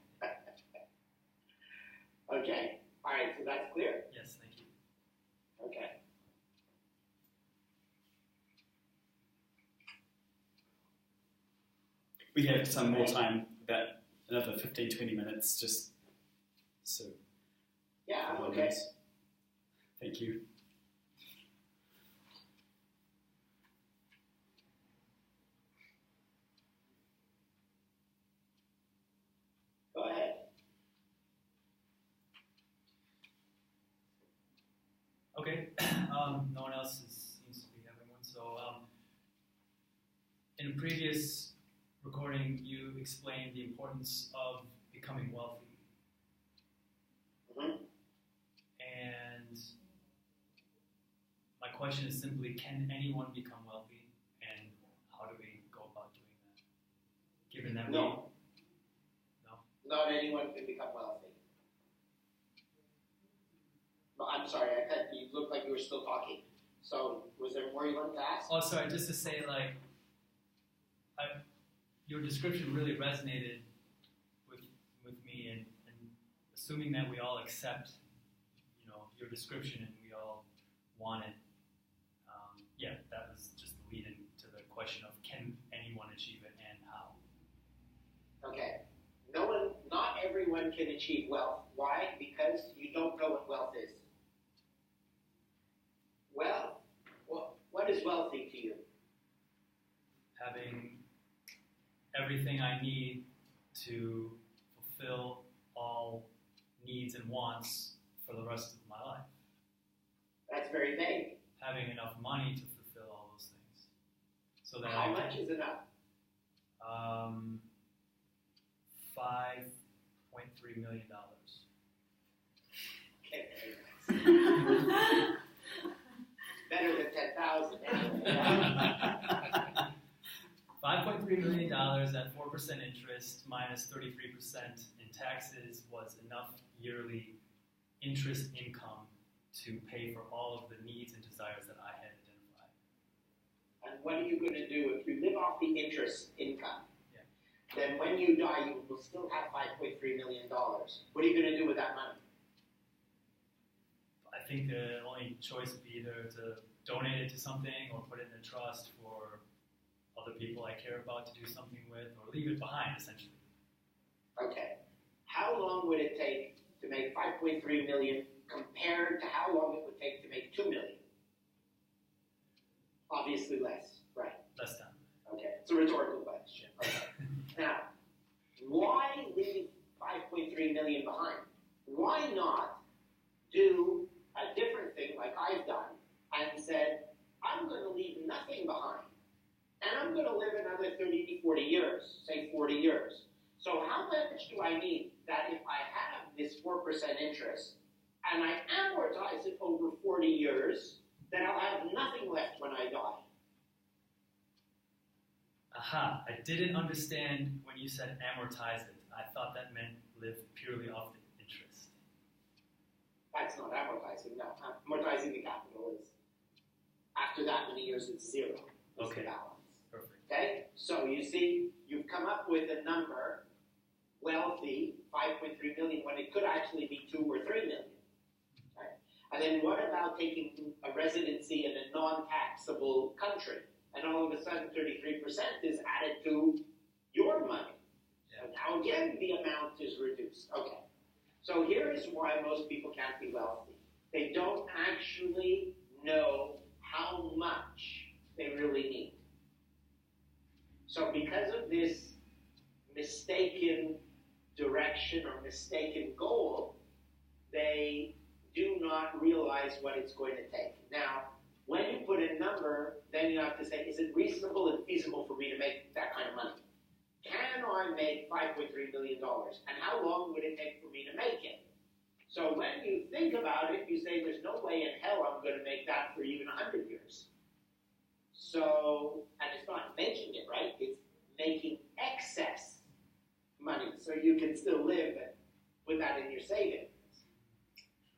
Okay. All right, so that's clear? Yes, thank you. Okay. We have some more time, about another 15, 20 minutes, just so. Yeah, I'm okay. Thank you. Go ahead. Okay, no one else seems to be having one. So, in a previous recording, you explained the importance of becoming wealthy. Mm-hmm. And my question is simply, can anyone become wealthy? And how do we go about doing that? Given that No. No? Not anyone can become wealthy. No, I'm sorry, I thought you looked like you were still talking. So, was there more you wanted to ask? Oh, sorry, just to say, like, your description really resonated with me, and assuming that we all accept, your description and we all want it, that was just the lead into the question of can anyone achieve it and how? Okay. Not everyone can achieve wealth. Why? Because you don't know what wealth is. Wealth, what is wealthy to you? Having everything I need to fulfill all needs and wants for the rest of my life. That's very vague. Having enough money to fulfill all those things. So that How much is enough? $5.3 million. Okay. Better than 10,000 anyway. $5.3 million at 4% interest minus 33% in taxes was enough yearly interest income to pay for all of the needs and desires that I had identified. And what are you going to do if you live off the interest income? Yeah. Then when you die, you will still have $5.3 million. What are you going to do with that money? I think the only choice would be either to donate it to something or put it in a trust for other people I care about to do something with, or leave it behind, essentially. Okay. How long would it take to make 5.3 million compared to how long it would take to make 2 million? Obviously less, right? Less time. Okay. It's a rhetorical question. Okay. Now, why leave 5.3 million behind? Why not do a different thing like I've done and said, I'm going to leave nothing behind. And I'm going to live another 30 to 40 years, say 40 years. So how much do I need that if I have this 4% interest and I amortize it over 40 years, then I'll have nothing left when I die? aha, I didn't understand when you said amortize it. I thought that meant live purely off the interest. That's not amortizing, no. Amortizing the capital is, after that many years, it's zero. It's Okay. the balance. Perfect. Okay? So you see, you've come up with a number, wealthy, 5.3 million, when it could actually be 2 or 3 million. Okay? And then what about taking a residency in a non-taxable country? And all of a sudden, 33% is added to your money. So now again, the amount is reduced. Okay. So here is why most people can't be wealthy. They don't actually know how much they really need. So because of this mistaken direction or mistaken goal, they do not realize what it's going to take. Now, when you put a number, then you have to say, is it reasonable and feasible for me to make that kind of money? Can I make $5.3 million? And how long would it take for me to make it? So when you think about it, you say, there's no way in hell I'm going to make that for even 100 years. So, and it's not making it, right? It's making excess money so you can still live and put that in your savings.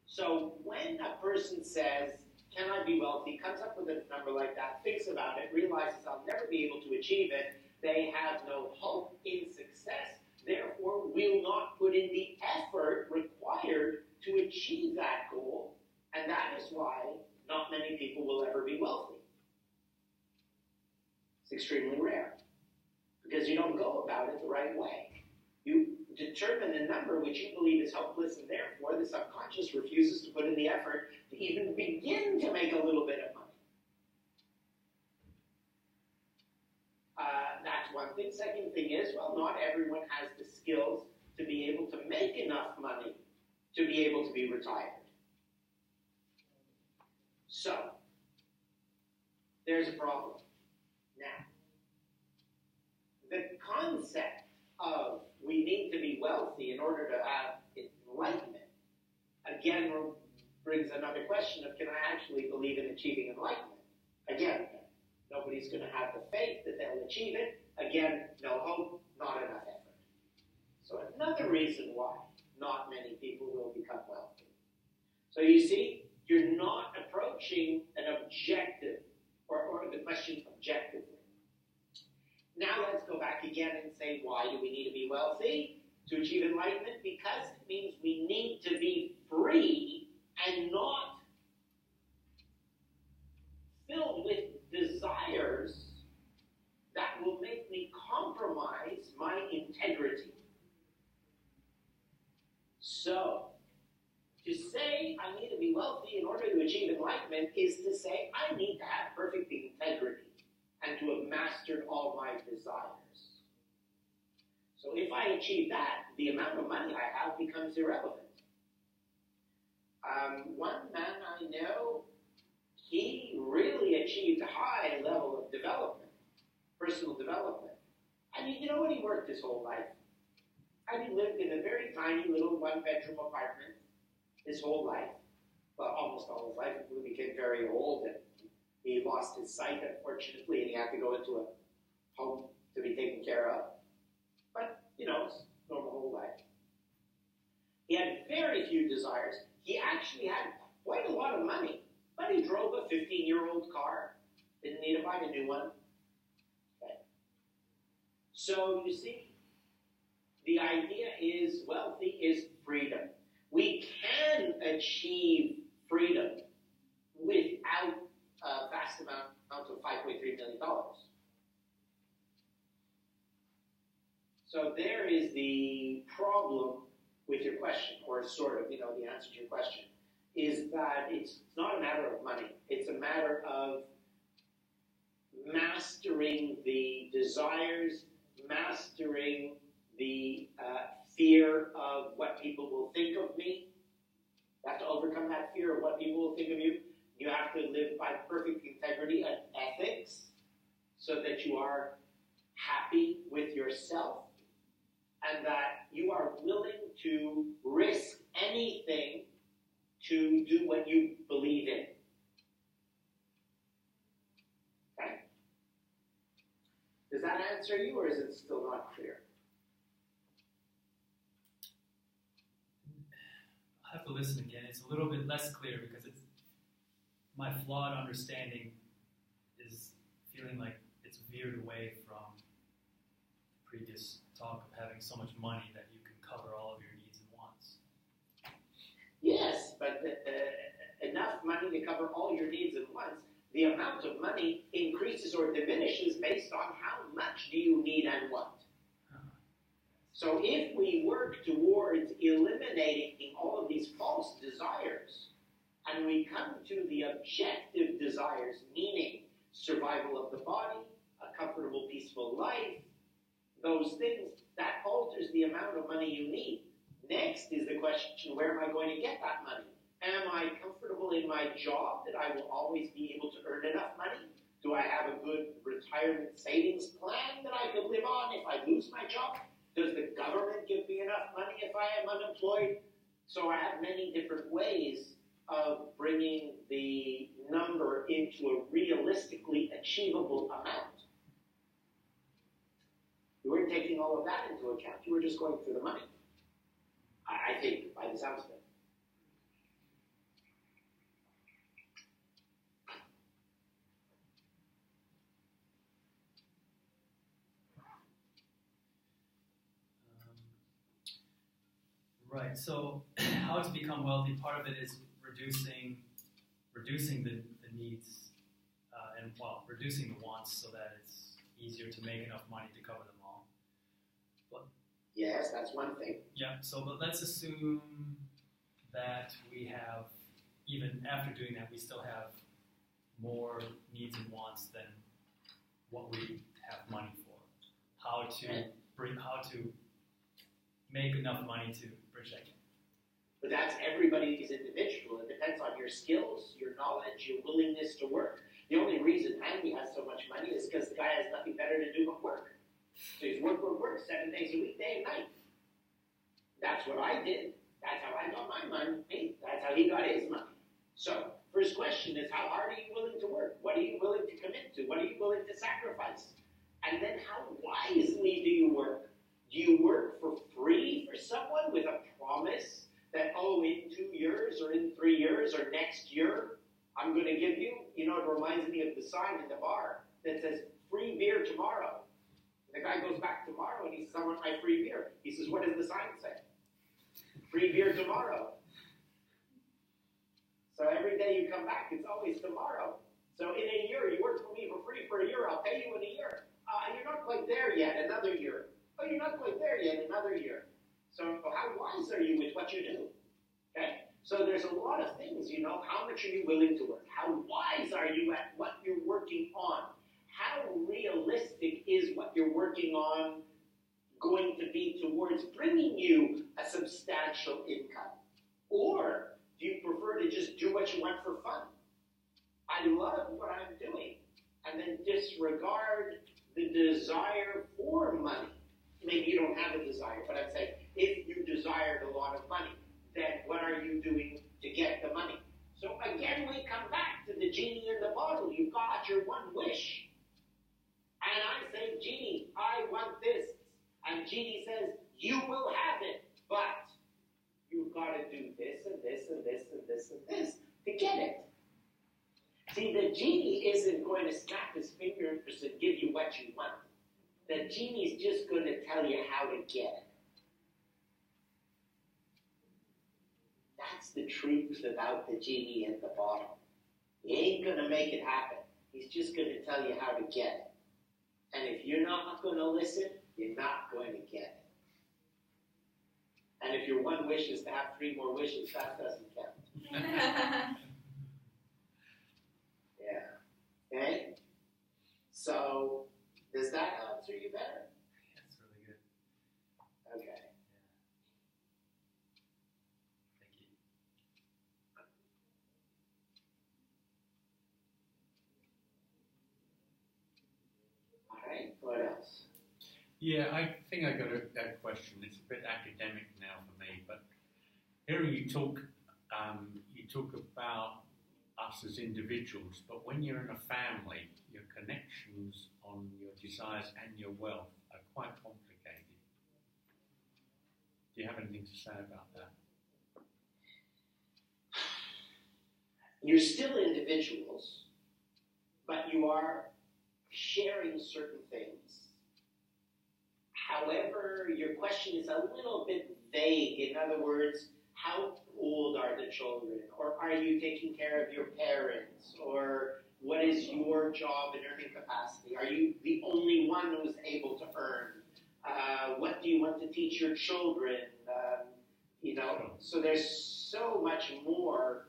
So when a person says, can I be wealthy, comes up with a number like that, thinks about it, realizes I'll never be able to achieve it, they have no hope in success, therefore will not put in the effort required to achieve that goal, and that is why not many people will ever be wealthy. It's extremely rare, because you don't go about it the right way. You determine a number which you believe is hopeless, and therefore the subconscious refuses to put in the effort to even begin to make a little bit of money. That's one thing. Second thing is, well, not everyone has the skills to be able to make enough money to be able to be retired. So, there's a problem. Now, the concept of we need to be wealthy in order to have enlightenment, again, brings another question of, can I actually believe in achieving enlightenment? Again, nobody's going to have the faith that they'll achieve it. Again, no hope, not enough effort. So another reason why not many people will become wealthy. So you see, you're not approaching an objective, or the question objectively. Now let's go back again and say, why do we need to be wealthy to achieve enlightenment? Because it means we need to be free and not filled with desires that will make me compromise my integrity. So, to say I need to be wealthy in order to achieve enlightenment is to say I need to have perfect integrity and to have mastered all my desires. So if I achieve that, the amount of money I have becomes irrelevant. One man I know, he really achieved a high level of development, personal development. And you know what? He worked his whole life. And he lived in a very tiny little one-bedroom apartment his whole life. Well, almost all his life. He became very old and he lost his sight, unfortunately, and he had to go into a home to be taken care of. But, you know, it's normal whole life. He had very few desires. He actually had quite a lot of money, but he drove a 15-year-old car. Didn't need to buy a new one. Okay. So, you see, the idea is wealthy is freedom. We can achieve freedom without a vast amount of $5.3 million. So there is the problem with your question, or sort of, the answer to your question, is that it's not a matter of money. It's a matter of mastering the desires, mastering the fear of what people will think of me. You have to overcome that fear of what people will think of you. You have to live by perfect integrity and ethics so that you are happy with yourself and that you are willing to risk anything to do what you believe in. Okay? Does that answer you, or is it still not clear? I'll have to listen again. It's a little bit less clear because it's my flawed understanding is feeling like it's veered away from the previous talk of having so much money that you can cover all of your needs and wants. Yes, but enough money to cover all your needs and wants. The amount of money increases or diminishes based on how much do you need and want. So if we work towards eliminating all of these false desires, and we come to the objective desires, meaning survival of the body, a comfortable, peaceful life, those things, that alters the amount of money you need. Next is the question, where am I going to get that money? Am I comfortable in my job that I will always be able to earn enough money? Do I have a good retirement savings plan that I could live on if I lose my job? Does the government give me enough money if I am unemployed? So I have many different ways of bringing the number into a realistically achievable amount. You weren't taking all of that into account. You were just going for the money. I think, by the sounds of it. Right. So, how to become wealthy? Part of it is reducing the needs and reducing the wants so that it's easier to make enough money to cover them all. But yes, that's one thing. yeah. So, but let's assume that we have, even after doing that, we still have more needs and wants than what we have money for. How to make enough money to bridge that gap. But that's everybody's individual. It depends on your skills, your knowledge, your willingness to work. The only reason Andy has so much money is because the guy has nothing better to do but work. So he's work, 7 days a week, day and night. That's what I did. That's how I got my money. That's how he got his money. So, first question is, how hard are you willing to work? What are you willing to commit to? What are you willing to sacrifice? And then how wisely do you work? Do you work for free for someone with a promise that, in 2 years or in 3 years or next year, I'm going to give you, it reminds me of the sign in the bar that says, free beer tomorrow. And the guy goes back tomorrow and he says, I want my free beer. He says, what does the sign say? Free beer tomorrow. So every day you come back, it's always tomorrow. So in a year, you work for me for free for a year, I'll pay you in a year. You're not quite there yet, another year. Oh, you're not quite there yet, another year. So how wise are you with what you do? Okay? So there's a lot of things, how much are you willing to work? How wise are you at what you're working on? How realistic is what you're working on going to be towards bringing you a substantial income? Or do you prefer to just do what you want for fun? I love what I'm doing, and then disregard the desire for money. Maybe you don't have a desire, but I'd say if you desired a lot of money, then what are you doing to get the money? So again, we come back to the genie in the bottle. You've got your one wish. And I say, genie, I want this. And genie says, you will have it, but you've got to do this and this and this and this and this to get it. See, the genie isn't going to snap his fingers and give you what you want. The genie's just going to tell you how to get it. That's the truth about the genie in the bottle. He ain't going to make it happen. He's just going to tell you how to get it. And if you're not going to listen, you're not going to get it. And if your one wish is to have 3 more wishes, that doesn't count. Yeah. Okay? So, does that answer you better? That's really good. Okay. Yeah. Thank you. All right. What else? Yeah, I think I got a question. It's a bit academic now for me, but hearing you talk about us as individuals, but when you're in a family, your connections on your desires and your wealth are quite complicated. Do you have anything to say about that? You're still individuals, but you are sharing certain things. However, your question is a little bit vague. In other words, how old are the children? Or are you taking care of your parents? Or what is your job and earning capacity? Are you the only one who's able to earn? What do you want to teach your children? So there's so much more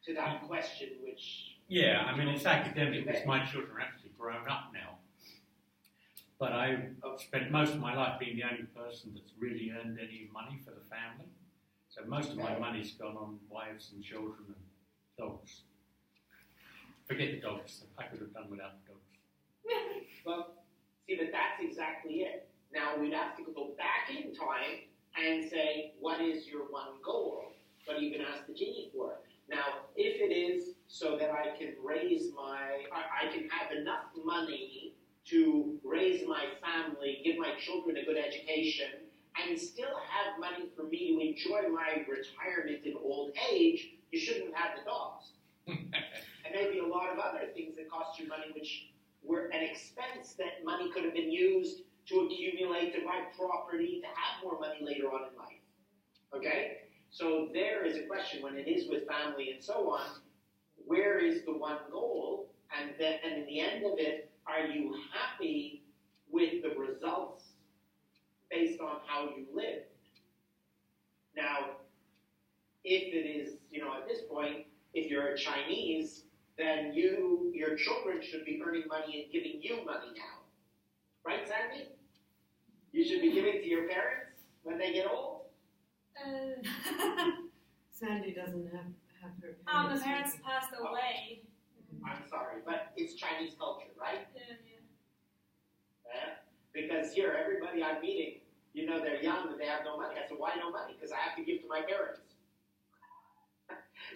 to that question, which... Yeah, I mean, it's academic because my children are actually grown up now. But I spent most of my life being the only person that's really earned any money for the family. So most of my money's gone on wives and children and dogs. Forget the dogs. I could have done without the dogs. Well, see, but that's exactly it. Now we'd have to go back in time and say, what is your one goal? What are you going to ask the genie for? Now, if it is so that I can I can have enough money to raise my family, give my children a good education, and still have money for me to enjoy my retirement in old age, you shouldn't have the dogs. And maybe a lot of other things that cost you money, which were an expense that money could have been used to accumulate, to buy property, to have more money later on in life. Okay? So there is a question when it is with family and so on, where is the one goal? And in the end of it, are you happy with the results based on how you lived? Now, if it is, at this point, if you're a Chinese, then your children should be earning money and giving you money now. Right, Sandy? You should be giving to your parents when they get old? Sandy doesn't have her the parents passed away. I'm sorry, but it's Chinese culture, right? Yeah. Because here, everybody I'm meeting, they're young and they have no money. I said, why no money? Because I have to give to my parents.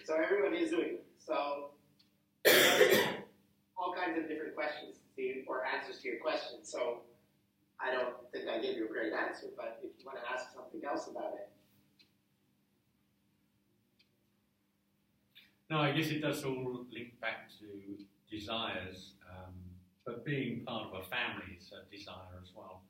So everybody is doing it. So all kinds of different questions or answers to your questions. So I don't think I gave you a great answer, but if you want to ask something else about it. No, I guess it does all link back to desires, but being part of a family is a desire as well.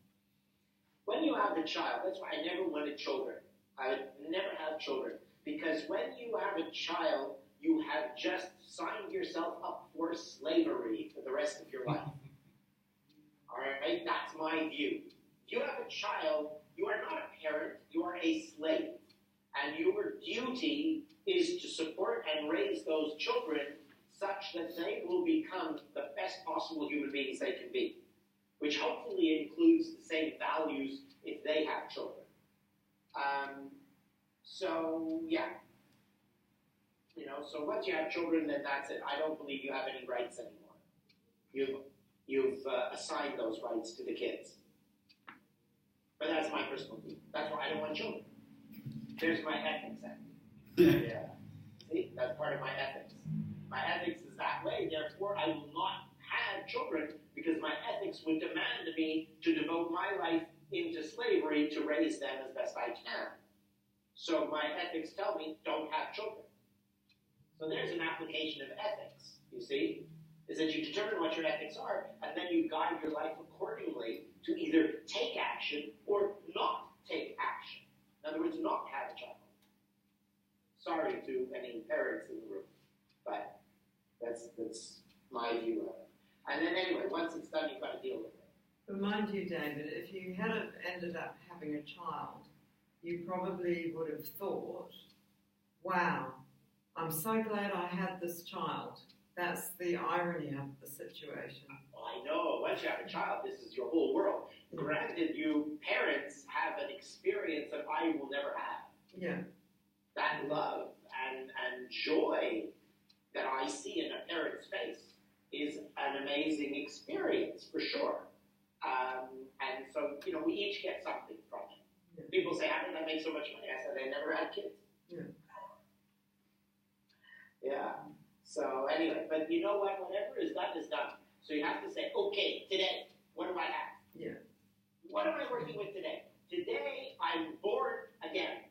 When you have a child, that's why I never wanted children. I would never have children. Because when you have a child, you have just signed yourself up for slavery for the rest of your life. All right? That's my view. If you have a child, you are not a parent, you are a slave. And your duty is to support and raise those children such that they will become the best possible human beings they can be, which hopefully includes the same values if they have children. So once you have children, then that's it. I don't believe you have any rights anymore. You've assigned those rights to the kids. But that's my personal view. That's why I don't want children. There's my ethics. Yeah. See, that's part of my ethics. My ethics is that way, therefore I will not have children because my ethics would demand me to devote my life into slavery to raise them as best I can. So my ethics tell me, don't have children. So there's an application of ethics, you see, is that you determine what your ethics are, and then you guide your life accordingly to either take action or not take action. In other words, not have a child. Sorry to any parents in the room, but that's my view of it. And then anyway, once it's done, you've got to deal with it. But mind you, David, if you had ended up having a child, you probably would have thought, wow, I'm so glad I had this child. That's the irony of the situation. Well, I know. Once you have a child, this is your whole world. Yeah. Granted, you parents have an experience that I will never have. Yeah. That love and joy that I see in a parent's face is an amazing experience, for sure. And so, we each get something from it. Yeah. People say, how did I make so much money? I said, I never had kids. Yeah. Yeah. So anyway, but you know what? Whatever is done is done. So you have to say, okay, today, what do I have? Yeah. What am I working with today? Today, I'm bored again.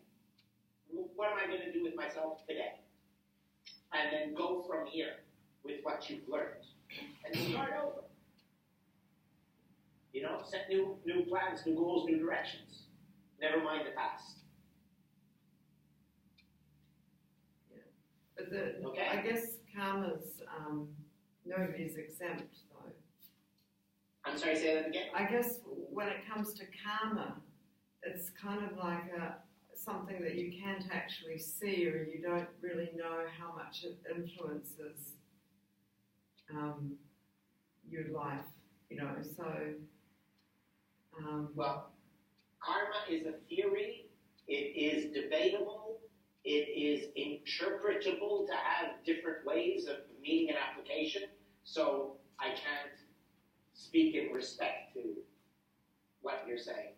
What am I going to do with myself today? And then go from here with what you've learned. And start over. You know, set new plans, new goals, new directions. Never mind the past. But Okay. I guess karma's, nobody's exempt though. I'm sorry, say that again? I guess when it comes to karma, it's kind of like something that you can't actually see, or you don't really know how much it influences your life, you know, so... Well, karma is a theory. It is debatable. It is interpretable to have different ways of meaning and application. So I can't speak in respect to what you're saying.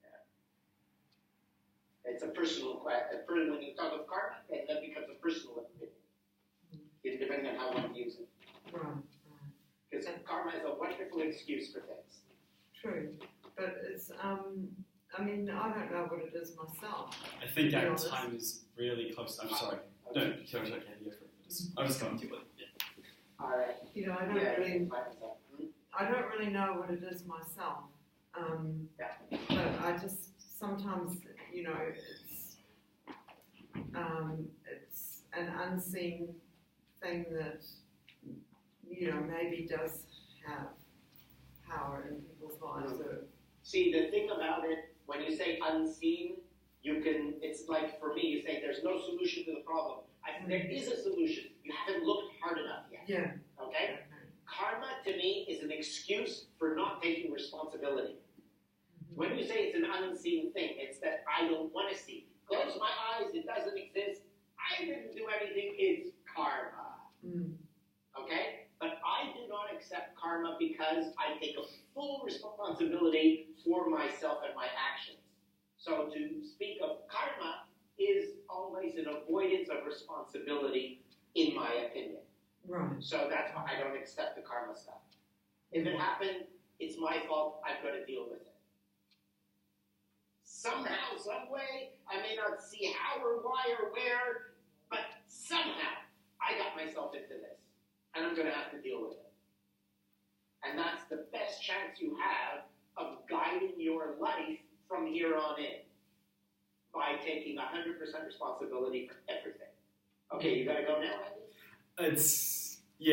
Yeah. It's a personal question. When you talk of karma, that becomes a personal opinion. It depends on how one views it. Right. Because karma is a wonderful excuse for things. True, but it's, I mean, I don't know what it is myself. I think our time is really close. I'm sorry. No, okay, go for it. I was going to do it. Yeah. All right. You know, I don't really know what it is myself. But I just sometimes, you know, it's an unseen thing that, you know, maybe does have power in people's lives. See, the thing about it, when you say unseen, it's like, for me, you say there's no solution to the problem. I think there is a solution. You haven't looked hard enough yet. Yeah. Okay? Karma, to me, is an excuse for not taking responsibility. When you say it's an unseen thing, it's that I don't want to see. Close my eyes, it doesn't exist. I didn't do anything, it's karma. Okay? But I do not accept karma because I take a full responsibility for myself and my actions. So to speak of karma is always an avoidance of responsibility, in my opinion. Right. So that's why I don't accept the karma stuff. If it happened, it's my fault, I've got to deal with it. Somehow, some way, I may not see how or why or where, but somehow I got myself into this. And I'm going to have to deal with it. And that's the best chance you have of guiding your life from here on in, by taking 100% responsibility for everything. Okay, you got to go now, Andy?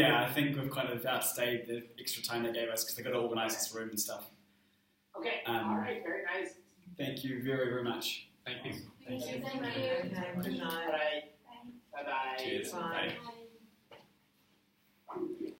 I think we've kind of outstayed the extra time they gave us because they've got to organise this room and stuff. Okay, all right, very nice. Thank you very, very much. Thank you. Thank you. Okay, good night. All right, bye-bye. Cheers. Bye. Bye.